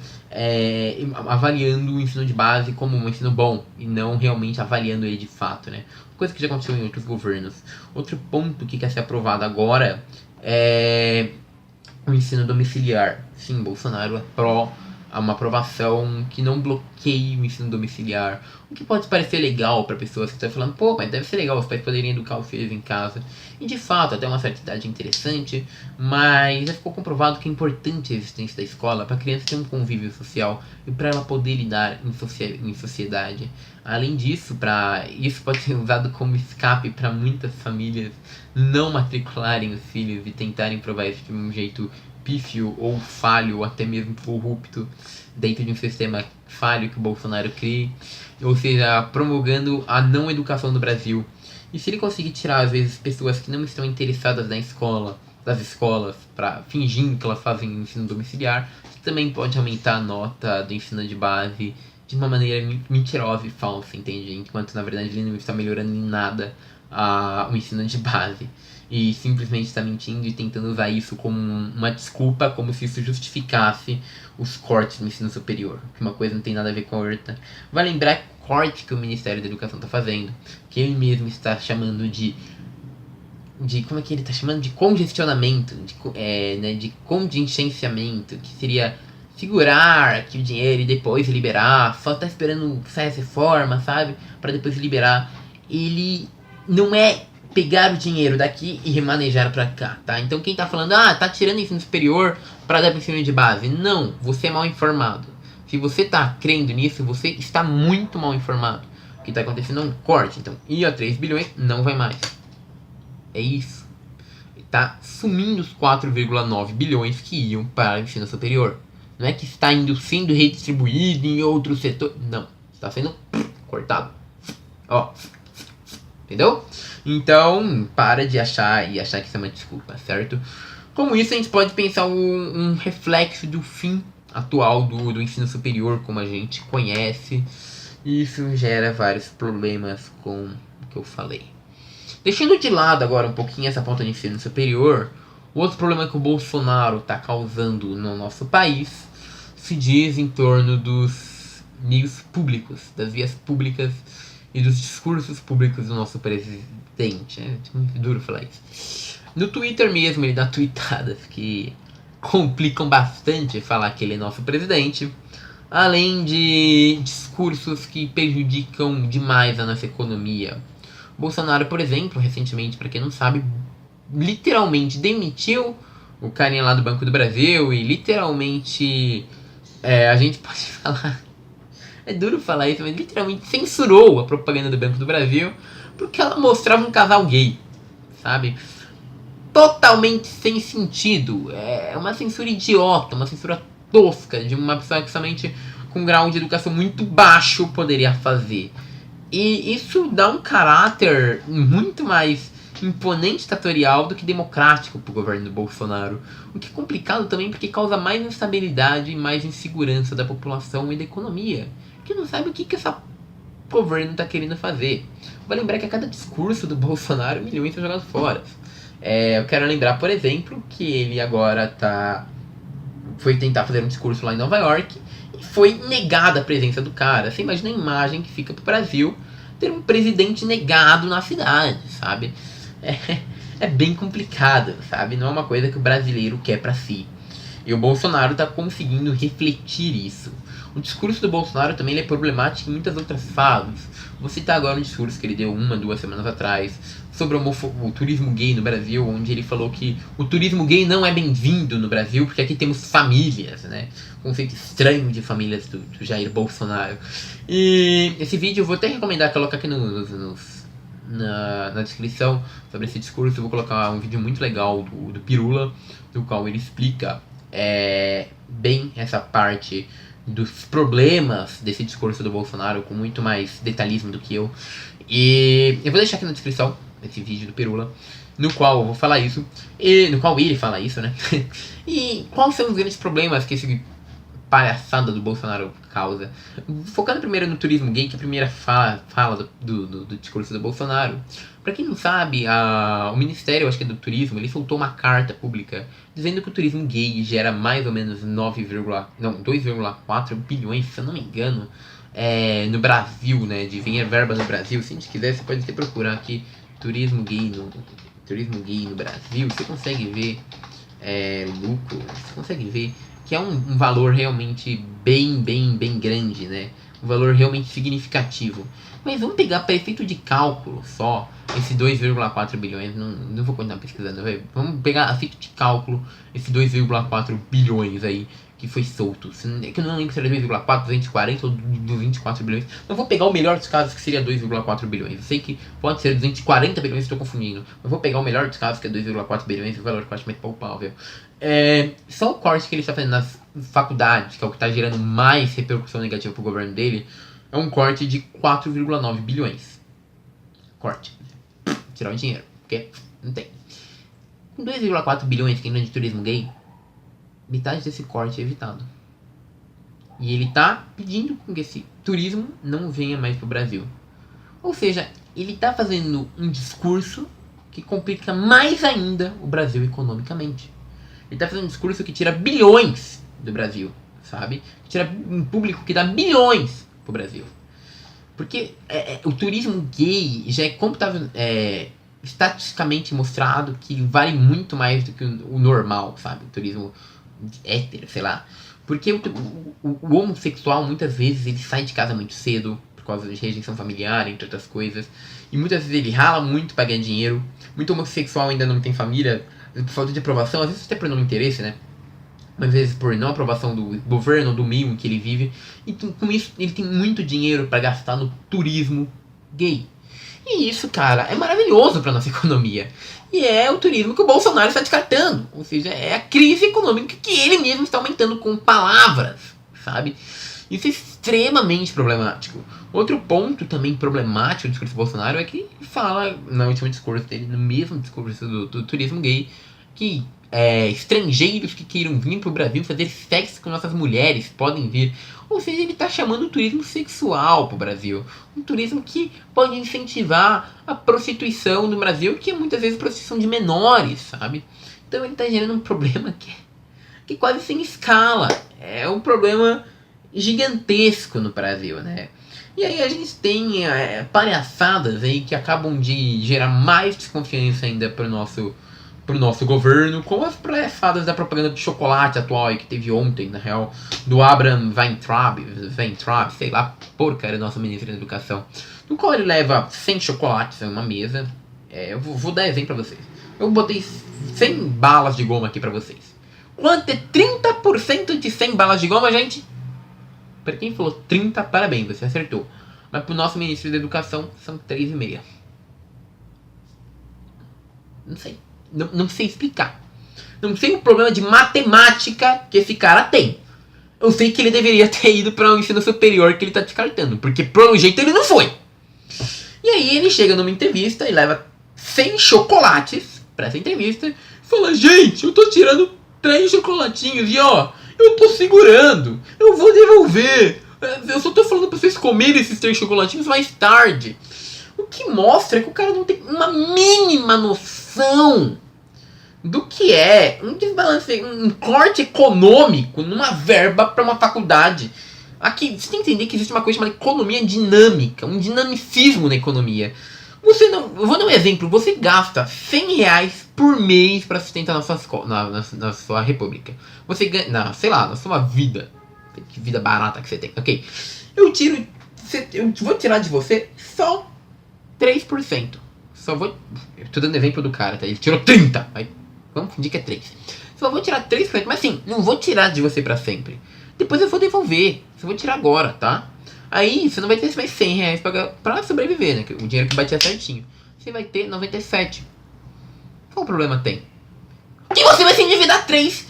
avaliando o ensino de base como um ensino bom e não realmente avaliando ele de fato, né? Coisa que já aconteceu em outros governos. Outro ponto que quer ser aprovado agora é o ensino domiciliar. Sim, Bolsonaro é pró a uma aprovação que não bloqueie o ensino domiciliar, o que pode parecer legal para pessoas que estão falando, mas deve ser legal os pais poderem educar os filhos em casa, e de fato até uma certa idade é interessante, mas já ficou comprovado que é importante a existência da escola para a criança ter um convívio social e para ela poder lidar em sociedade. Além disso, isso pode ser usado como escape para muitas famílias não matricularem os filhos e tentarem provar isso de um jeito pífio ou falho, ou até mesmo corrupto, dentro de um sistema falho que o Bolsonaro cria, ou seja, promulgando a não educação no Brasil. E se ele conseguir tirar, às vezes, pessoas que não estão interessadas na escola das escolas, fingindo que elas fazem ensino domiciliar. Você também pode aumentar a nota do ensino de base de uma maneira mentirosa e falsa, entende? Enquanto na verdade ele não está melhorando em nada o ensino de base. E simplesmente está mentindo e tentando usar isso como uma desculpa, como se isso justificasse os cortes no ensino superior. Que uma coisa não tem nada a ver com a outra. Vai lembrar que o corte que o Ministério da Educação está fazendo, que ele mesmo está chamando de como é que ele está chamando? De congestionamento, de contingenciamento, que seria segurar aqui o dinheiro e depois liberar, só tá esperando sair essa reforma, sabe? Para depois liberar. Ele não é pegar o dinheiro daqui e remanejar para cá, tá? Então quem tá falando, tá tirando ensino superior para dar pro ensino de base. Não, você é mal informado. Se você tá crendo nisso, você está muito mal informado. O que tá acontecendo é um corte. Então, ia 3 bilhões, não vai mais. É isso. Tá sumindo os 4,9 bilhões que iam para o ensino superior. Não é que está sendo redistribuído em outro setor. Não. Está sendo cortado. Ó. Entendeu? Então, para de achar que isso é uma desculpa, certo? Como isso, a gente pode pensar um reflexo do fim atual do ensino superior, como a gente conhece. E isso gera vários problemas com o que eu falei. Deixando de lado agora um pouquinho essa ponta de ensino superior, o outro problema que o Bolsonaro está causando no nosso país se diz em torno dos meios públicos, das vias públicas e dos discursos públicos do nosso presidente. É muito duro falar isso. No Twitter mesmo, ele dá tweetadas que complicam bastante falar que ele é nosso presidente, além de discursos que prejudicam demais a nossa economia. Bolsonaro, por exemplo, recentemente, para quem não sabe, literalmente demitiu o carinha lá do Banco do Brasil e literalmente, a gente pode falar, é duro falar isso, mas literalmente censurou a propaganda do Banco do Brasil porque ela mostrava um casal gay, sabe? Totalmente sem sentido. É uma censura idiota, uma censura tosca de uma pessoa que somente com um grau de educação muito baixo poderia fazer. E isso dá um caráter muito mais imponente ditatorial do que democrático pro governo do Bolsonaro. O que é complicado também porque causa mais instabilidade e mais insegurança da população e da economia, que não sabe o que esse governo tá querendo fazer. Vou lembrar que a cada discurso do Bolsonaro, milhões são jogados fora. Eu quero lembrar, por exemplo, que ele agora foi tentar fazer um discurso lá em Nova York e foi negada a presença do cara. Você imagina a imagem que fica pro Brasil ter um presidente negado na cidade, sabe? É bem complicado, sabe? Não é uma coisa que o brasileiro quer pra si. E o Bolsonaro tá conseguindo refletir isso. O discurso do Bolsonaro também ele é problemático em muitas outras falas. Vou citar agora um discurso que ele deu 2 semanas atrás sobre o turismo gay no Brasil, onde ele falou que o turismo gay não é bem-vindo no Brasil, porque aqui temos famílias, né? Conceito estranho de famílias do Jair Bolsonaro. E esse vídeo eu vou até recomendar colocar aqui na descrição sobre esse discurso. Eu vou colocar um vídeo muito legal do Pirula, do qual ele explica bem essa parte dos problemas desse discurso do Bolsonaro com muito mais detalhismo do que eu. E eu vou deixar aqui na descrição esse vídeo do Pirula, no qual eu vou falar isso, e no qual ele fala isso, né? E quais são os grandes problemas que esse palhaçada do Bolsonaro causa? Focando primeiro no turismo gay, que é a primeira fala do discurso do Bolsonaro. Pra quem não sabe, o Ministério, acho que é do Turismo, ele soltou uma carta pública dizendo que o turismo gay gera mais ou menos 2,4 bilhões, se eu não me engano, no Brasil, né? De verba no Brasil. Se a gente quiser, você pode até procurar aqui turismo gay no Brasil. Você consegue ver lucro, você consegue ver que é um valor realmente bem grande, né? Um valor realmente significativo. Mas vamos pegar para efeito de cálculo só, esse 2,4 bilhões, não vou continuar pesquisando, vamos pegar a efeito de cálculo, esse 2,4 bilhões aí, que foi solto. É que eu não lembro se era 2,4, 240 ou 224 bilhões. Mas vou pegar o melhor dos casos, que seria 2,4 bilhões. Eu sei que pode ser 240 bilhões, estou confundindo. Mas vou pegar o melhor dos casos, que é 2,4 bilhões, o valor que eu acho mais palpável. Só o corte que ele está fazendo nas faculdades, que é o que está gerando mais repercussão negativa para o governo dele, é um corte de 4,9 bilhões. Corte. Tirar o dinheiro, porque não tem. Com 2,4 bilhões que entra de turismo gay, metade desse corte é evitado. E ele tá pedindo que esse turismo não venha mais pro Brasil. Ou seja, ele tá fazendo um discurso que complica mais ainda o Brasil economicamente. Ele tá fazendo um discurso que tira bilhões do Brasil, sabe? Que tira um público que dá bilhões pro Brasil. Porque o turismo gay já é estatisticamente mostrado que vale muito mais do que o normal, sabe? O turismo hétero, sei lá. Porque o homossexual, muitas vezes, ele sai de casa muito cedo, por causa de rejeição familiar, entre outras coisas. E muitas vezes ele rala muito pra ganhar dinheiro. Muito homossexual ainda não tem família, por falta de aprovação, às vezes até por não interesse, né? Mas às vezes por não aprovação do governo, do meio em que ele vive. E com isso, ele tem muito dinheiro pra gastar no turismo gay. E isso, cara, é maravilhoso pra nossa economia. E é o turismo que o Bolsonaro está descartando. Ou seja, é a crise econômica que ele mesmo está aumentando com palavras, sabe? Isso é extremamente problemático. Outro ponto também problemático do discurso do Bolsonaro é que ele fala, no último discurso dele, no mesmo discurso do turismo gay, que estrangeiros que queiram vir pro Brasil fazer sexo com nossas mulheres podem vir. Ou seja, ele está chamando o turismo sexual pro Brasil. Um turismo que pode incentivar a prostituição no Brasil, que é muitas vezes prostituição de menores, sabe? Então ele está gerando um problema que é quase sem escala. É um problema gigantesco no Brasil, né? E aí a gente tem palhaçadas aí que acabam de gerar mais desconfiança ainda pro nosso governo, como as palhaçadas da propaganda de chocolate atual aí que teve ontem, na real, do Abraham Weintraub, sei lá, porcaria, nosso ministro da Educação, no qual ele leva 100 chocolates em uma mesa. Eu vou dar exemplo pra vocês. Eu botei 100 balas de goma aqui pra vocês. Quanto é 30% de 100 balas de goma, gente? Pra quem falou 30, parabéns, você acertou. Mas pro nosso ministro da Educação, são 3,5. Não sei. Não sei explicar. Não sei o problema de matemática que esse cara tem. Eu sei que ele deveria ter ido para o ensino superior que ele tá descartando. Porque pelo jeito ele não foi. E aí ele chega numa entrevista e leva 100 chocolates pra essa entrevista. E fala, gente, eu tô tirando 3 chocolatinhos e ó, eu tô segurando. Eu vou devolver. Eu só tô falando pra vocês comerem esses 3 chocolatinhos mais tarde. O que mostra que o cara não tem uma mínima noção do que é um desbalance, um corte econômico numa verba para uma faculdade. Aqui, você tem que entender que existe uma coisa chamada economia dinâmica, um dinamicismo na economia. Eu vou dar um exemplo, você gasta R$100 por mês para sustentar na sua república. Você ganha, na sua vida. Que vida barata que você tem, ok? Eu vou tirar de você só 3%. Eu tô dando exemplo do cara, tá? Ele tirou 30%. Vamos fingir que é 3%. Só vou tirar 3%, mas assim, não vou tirar de você pra sempre. Depois eu vou devolver. Só vou tirar agora, tá? Aí você não vai ter mais R$100 pra sobreviver, né? O dinheiro que batia certinho. Você vai ter 97. Qual o problema tem? Que você vai se endividar 3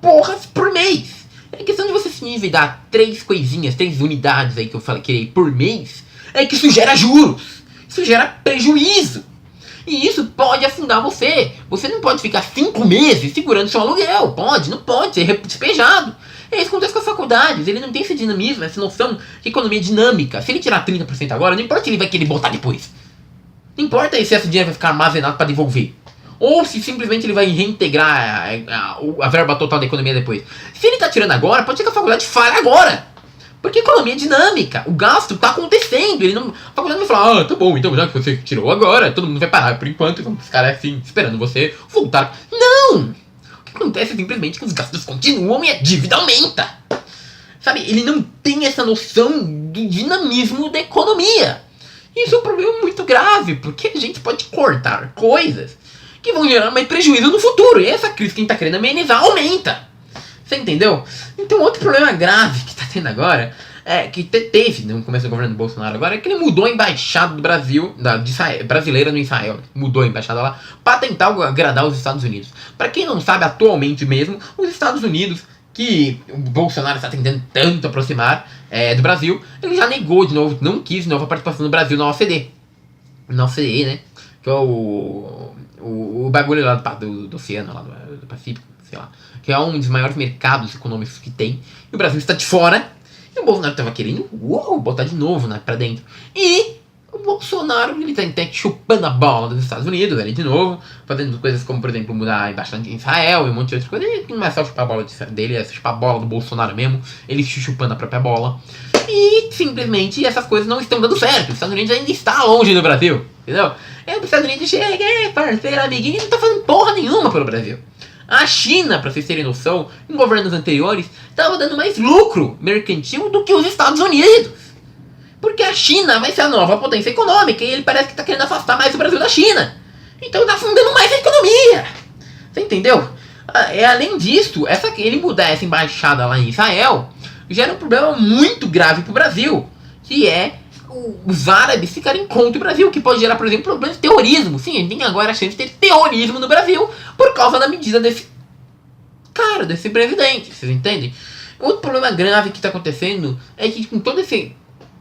porras por mês. É questão de você se endividar 3 coisinhas, 3 unidades aí que eu falei por mês. É que isso gera juros. Isso gera prejuízo. E isso pode afundar você. Você não pode ficar 5 meses segurando seu aluguel. Não pode ser despejado. É isso que acontece com as faculdades. Ele não tem esse dinamismo, essa noção de economia dinâmica. Se ele tirar 30% agora, não importa se ele vai querer botar depois. Não importa se esse dinheiro vai ficar armazenado para devolver. Ou se simplesmente ele vai reintegrar a verba total da economia depois. Se ele está tirando agora, pode ser que a faculdade falhe agora. Porque a economia é dinâmica, o gasto está acontecendo, a faculdade vai falar, tá bom, então já que você tirou agora, todo mundo vai parar por enquanto, então os caras assim, esperando você voltar. Não! O que acontece é simplesmente que os gastos continuam e a dívida aumenta. Sabe, ele não tem essa noção do dinamismo da economia. Isso é um problema muito grave, porque a gente pode cortar coisas que vão gerar mais prejuízo no futuro, e essa crise que a gente está querendo amenizar aumenta. Você entendeu? Então outro problema grave que tá tendo agora, que teve no começo do governo do Bolsonaro agora, é que ele mudou a embaixada do Brasil, brasileira no Israel. Mudou a embaixada lá para tentar agradar os Estados Unidos. Para quem não sabe, atualmente mesmo, os Estados Unidos, que o Bolsonaro está tentando tanto aproximar do Brasil, ele já negou de novo, não quis de novo a participação do Brasil na OCDE. Na OCDE, né? Que é o o bagulho lá do oceano, lá do Pacífico, sei lá, que é um dos maiores mercados econômicos que tem, e o Brasil está de fora, e o Bolsonaro tava querendo botar de novo, né, pra dentro. E o Bolsonaro, ele tá chupando a bola dos Estados Unidos, ele de novo, fazendo coisas como, por exemplo, mudar a embaixada em Israel e um monte de outras coisas. Ele não é só chupar a bola dele, é chupar a bola do Bolsonaro mesmo, ele chupando a própria bola. E simplesmente essas coisas não estão dando certo. Os Estados Unidos ainda está longe do Brasil, entendeu? E os Estados Unidos chega, parceiro, amiguinho, não tá fazendo porra nenhuma pelo Brasil. A China, pra vocês terem noção, em governos anteriores, estava dando mais lucro mercantil do que os Estados Unidos. Porque a China vai ser a nova potência econômica e ele parece que tá querendo afastar mais o Brasil da China. Então tá afundando mais a economia. Você entendeu? Além disso, ele mudar essa embaixada lá em Israel gera um problema muito grave pro Brasil, que é os árabes ficarem contra o Brasil, que pode gerar, por exemplo, problemas de terrorismo. Sim, a gente tem agora a chance de ter terrorismo no Brasil por causa da medida desse presidente, vocês entendem? Outro problema grave que está acontecendo é que com toda essa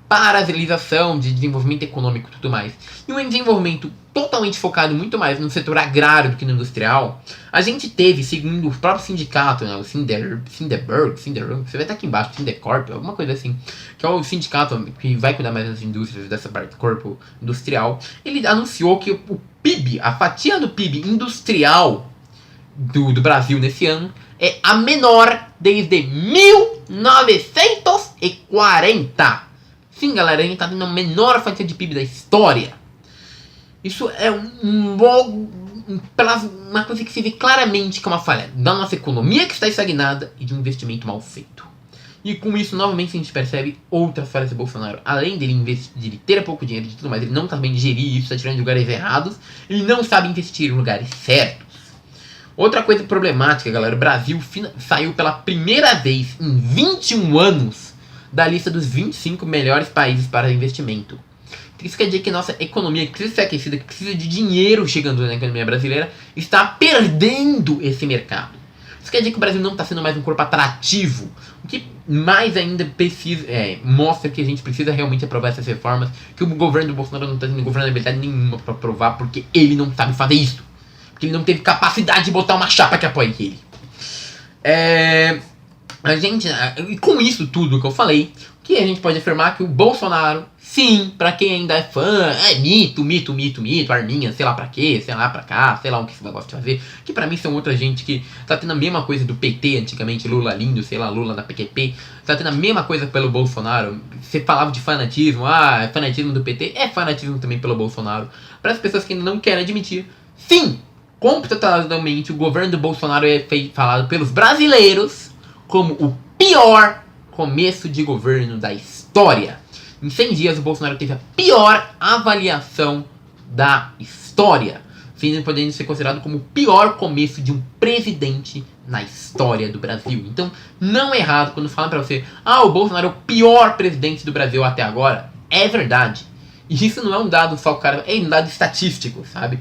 paralisação de desenvolvimento econômico e tudo mais, e um desenvolvimento totalmente focado muito mais no setor agrário do que no industrial, a gente teve, segundo o próprio sindicato, né, o Sinderberg, você vai estar aqui embaixo, Sindecorp, alguma coisa assim, que é o sindicato que vai cuidar mais das indústrias, dessa parte do corpo industrial, ele anunciou que o PIB, a fatia do PIB industrial do Brasil nesse ano é a menor desde 1940. Sim, galera, a gente tá tendo a menor fatia de PIB da história. Isso é uma coisa que se vê claramente que é uma falha da nossa economia que está estagnada e de um investimento mal feito. E com isso, novamente, a gente percebe outras falhas do Bolsonaro. Além dele ter pouco dinheiro e tudo mais, ele não tá sabendo gerir isso, tá tirando de lugares errados, ele não sabe investir em lugares certos. Outra coisa problemática, galera, o Brasil saiu pela primeira vez em 21 anos da lista dos 25 melhores países para investimento. Isso quer dizer que nossa economia, que precisa ser aquecida, que precisa de dinheiro chegando na economia brasileira, está perdendo esse mercado. Isso quer dizer que o Brasil não está sendo mais um corpo atrativo, o que mais ainda mostra que a gente precisa realmente aprovar essas reformas, que o governo do Bolsonaro não está tendo governabilidade nenhuma para aprovar, porque ele não sabe fazer isso. Porque ele não teve capacidade de botar uma chapa que apoie ele. E com isso tudo que eu falei, que a gente pode afirmar que o Bolsonaro, sim, pra quem ainda é fã, é mito, arminha, sei lá pra quê, sei lá pra cá, sei lá o que você gosta de fazer, que pra mim são outra gente que tá tendo a mesma coisa do PT antigamente, Lula lindo, sei lá, Lula da PQP, tá tendo a mesma coisa pelo Bolsonaro. Você falava de fanatismo, é fanatismo do PT, é fanatismo também pelo Bolsonaro. Para as pessoas que ainda não querem admitir, sim, completamente o governo do Bolsonaro é falado pelos brasileiros como o pior começo de governo da história. Em 100 dias, o Bolsonaro teve a pior avaliação da história, podendo ser considerado como o pior começo de um presidente na história do Brasil. Então, não é errado quando falam pra você, o Bolsonaro é o pior presidente do Brasil até agora. É verdade. E isso não é um dado só, cara, é um dado estatístico, sabe?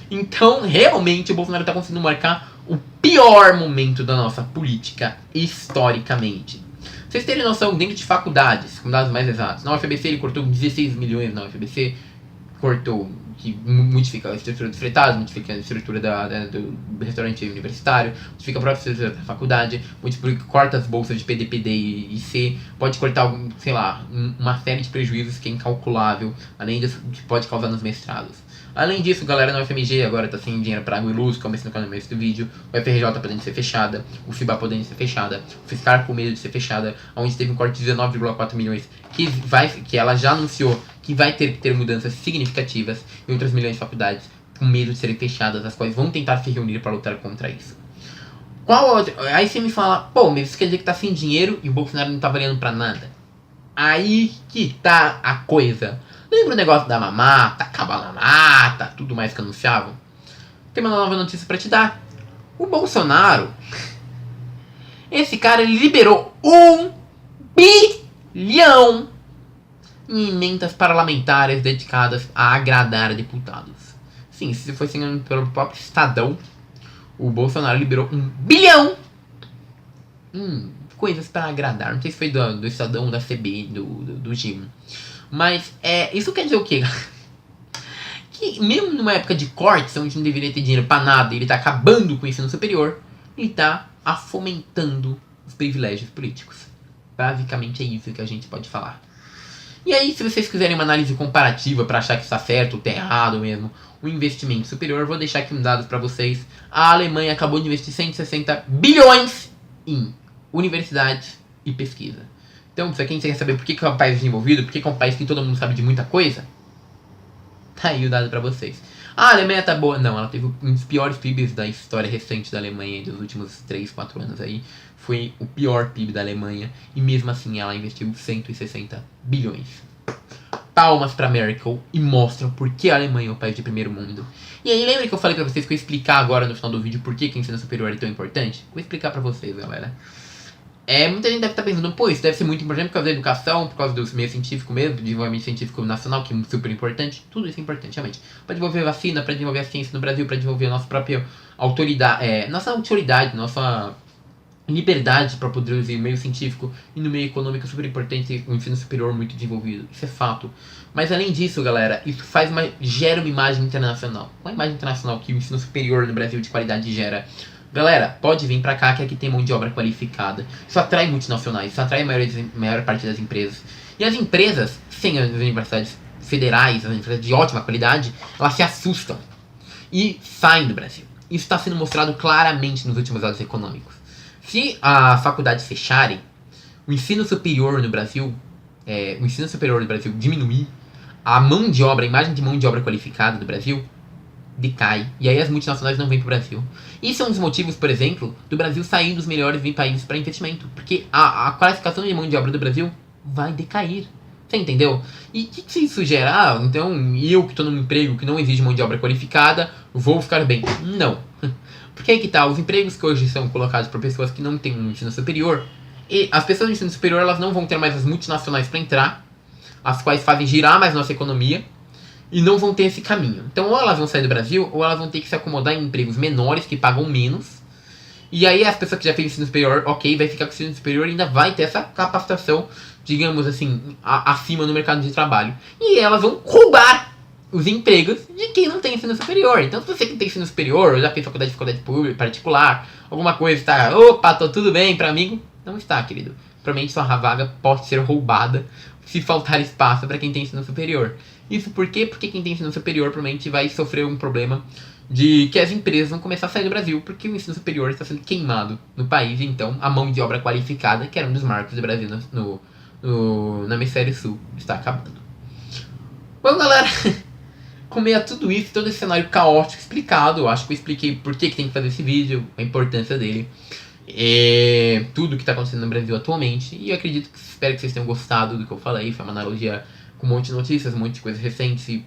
Então, realmente, o Bolsonaro está conseguindo marcar o pior momento da nossa política historicamente. Vocês terem noção, dentro de faculdades, com dados mais exatos, na UFABC ele cortou 16 milhões na UFABC, cortou, que modifica a estrutura dos fretados, modifica a estrutura do restaurante universitário, modifica a própria estrutura da faculdade, corta as bolsas de PDPD e C, pode cortar, sei lá, uma série de prejuízos que é incalculável, além disso, que pode causar nos mestrados. Além disso, galera na UFMG agora tá sem dinheiro para água e luz, como eu no começo do vídeo. O FRJ podendo ser fechada, o FIBA podendo ser fechada, o FISCAR com medo de ser fechada, onde teve um corte de 19,4 milhões, que ela já anunciou que vai ter que ter mudanças significativas, e outras milhões de faculdades com medo de serem fechadas, as quais vão tentar se reunir para lutar contra isso. Aí você me fala, mas isso quer dizer que tá sem dinheiro e o Bolsonaro não tá valendo pra nada. Aí que tá a coisa. Lembra o negócio da mamata, acabar a mamata, tudo mais que anunciavam? Tem uma nova notícia pra te dar. O Bolsonaro, esse cara, ele liberou 1 bilhão em emendas parlamentares dedicadas a agradar deputados. Sim, se foi seguido pelo próprio Estadão, o Bolsonaro liberou 1 bilhão coisas para agradar. Não sei se foi do Estadão, da CB, do Gimo. Mas isso quer dizer o quê? que mesmo numa época de cortes, onde não deveria ter dinheiro pra nada, ele tá acabando com o ensino superior, ele tá fomentando os privilégios políticos. Basicamente é isso que a gente pode falar. E aí, se vocês quiserem uma análise comparativa para achar que está certo ou está errado mesmo, o investimento superior, eu vou deixar aqui um dado para vocês. A Alemanha acabou de investir 160 bilhões em universidades e pesquisa. Então, se quem quer saber por que é um país desenvolvido, por que é um país que todo mundo sabe de muita coisa, tá aí o dado para vocês. A Alemanha tá boa. Não, ela teve um dos piores PIBs da história recente da Alemanha dos últimos 3, 4 anos aí. Foi o pior PIB da Alemanha. E mesmo assim ela investiu 160 bilhões. Palmas pra Merkel e mostram por que a Alemanha é o país de primeiro mundo. E aí lembra que eu falei pra vocês que eu ia explicar agora no final do vídeo por que o ensino superior é tão importante? Vou explicar pra vocês, galera. Muita gente deve estar pensando, pô, isso deve ser muito importante por causa da educação, por causa do meio científico mesmo, do desenvolvimento científico nacional, que é super importante. Tudo isso é importante, realmente. Para desenvolver vacina, para desenvolver a ciência no Brasil, para desenvolver a nossa própria autoridade, nossa liberdade para poder usar o meio científico e no meio econômico é super importante, o ensino superior muito desenvolvido. Isso é fato. Mas além disso, galera, isso gera uma imagem internacional. Qual a imagem internacional que o ensino superior no Brasil de qualidade gera? Galera, pode vir pra cá que aqui tem mão de obra qualificada. Isso atrai multinacionais, isso atrai a maior parte das empresas. E as empresas, sem as universidades federais, as empresas de ótima qualidade, elas se assustam e saem do Brasil. Isso está sendo mostrado claramente nos últimos dados econômicos. Se as faculdades fecharem, o ensino superior no Brasil diminuir, a mão de obra, a imagem de mão de obra qualificada do Brasil decai, e aí as multinacionais não vêm pro Brasil. Isso é um dos motivos, por exemplo, do Brasil sair dos melhores países para investimento, porque a qualificação de mão de obra do Brasil vai decair. Você entendeu? E o que isso gera? Então, eu que estou num emprego que não exige mão de obra qualificada, vou ficar bem. Não. Porque aí que tá, os empregos que hoje são colocados por pessoas que não têm um ensino superior, e as pessoas do ensino superior elas não vão ter mais as multinacionais para entrar, as quais fazem girar mais nossa economia, e não vão ter esse caminho. Então, ou elas vão sair do Brasil, ou elas vão ter que se acomodar em empregos menores, que pagam menos. E aí, as pessoas que já fez ensino superior, ok, vai ficar com o ensino superior e ainda vai ter essa capacitação, digamos assim, acima no mercado de trabalho. E elas vão roubar os empregos de quem não tem ensino superior. Então, se você que tem ensino superior, ou já fez faculdade pública, particular, alguma coisa, está, opa, tô tudo bem pra mim. Não está, querido. Provavelmente sua vaga pode ser roubada se faltar espaço para quem tem ensino superior. Isso por quê? Porque quem tem ensino superior provavelmente vai sofrer um problema de que as empresas vão começar a sair do Brasil, porque o ensino superior está sendo queimado no país, então a mão de obra qualificada, que era um dos marcos do Brasil no hemisfério sul, está acabando. Bom, galera, com meio a tudo isso, todo esse cenário caótico explicado, eu acho que eu expliquei por que tem que fazer esse vídeo, a importância dele, tudo que está acontecendo no Brasil atualmente, e eu espero que vocês tenham gostado do que eu falei. Foi uma analogia com um monte de notícias, um monte de coisas recentes, e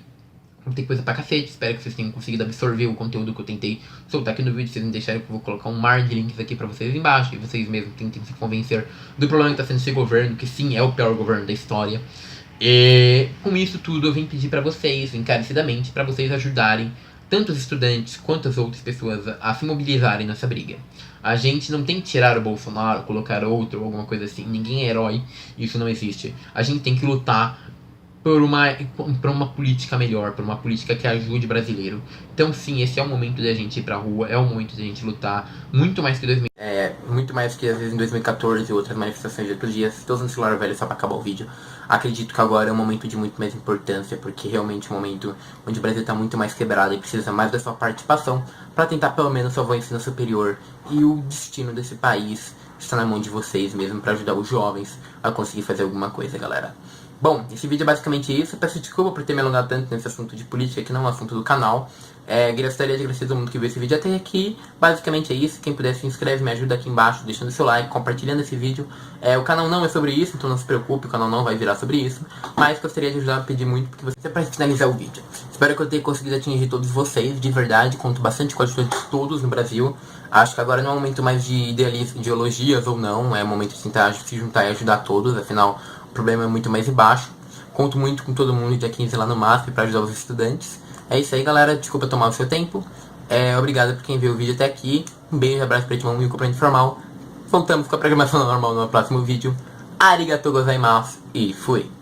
tem coisa pra cacete. Espero que vocês tenham conseguido absorver o conteúdo que eu tentei soltar aqui no vídeo. Vocês me deixarem que eu vou colocar um mar de links aqui pra vocês embaixo, e vocês mesmos tentem se convencer do problema que tá sendo esse governo, que sim, é o pior governo da história. E com isso tudo eu vim pedir pra vocês, encarecidamente, pra vocês ajudarem tanto os estudantes quanto as outras pessoas a se mobilizarem nessa briga. A gente não tem que tirar o Bolsonaro, colocar outro ou alguma coisa assim. Ninguém é herói, isso não existe. A gente tem que lutar por uma política melhor, por uma política que ajude o brasileiro. Então sim, esse é o momento da gente ir pra rua, é o momento da gente lutar, muito mais que muito mais que às vezes em 2014 e outras manifestações de outros dias. Estou usando o celular velho só pra acabar o vídeo. Acredito que agora é um momento de muito mais importância, porque realmente é um momento onde o Brasil está muito mais quebrado e precisa mais da sua participação para tentar pelo menos salvar o ensino superior, e o destino desse país está na mão de vocês mesmo, para ajudar os jovens a conseguir fazer alguma coisa, galera. Bom, esse vídeo é basicamente isso. Peço desculpa por ter me alongado tanto nesse assunto de política, que não é um assunto do canal. Gostaria de agradecer a todo mundo que viu esse vídeo até aqui. Basicamente é isso. Quem puder se inscreve, me ajuda aqui embaixo, deixando seu like, compartilhando esse vídeo. O canal não é sobre isso, então não se preocupe, o canal não vai virar sobre isso. Mas gostaria de ajudar a pedir muito, porque você para finalizar o vídeo. Espero que eu tenha conseguido atingir todos vocês, de verdade. Conto bastante com a ajuda de todos no Brasil. Acho que agora não é um momento mais de ideologias ou não. É um momento de tentar se juntar e ajudar todos, afinal o problema é muito mais embaixo. Conto muito com todo mundo, dia 15 lá no MASP, para ajudar os estudantes. É isso aí, galera. Desculpa tomar o seu tempo. Obrigado por quem viu o vídeo até aqui. Um beijo, abraço pra Timão e o companheiro informal. Voltamos com a programação normal no próximo vídeo. Arigatou gozaimasu e fui!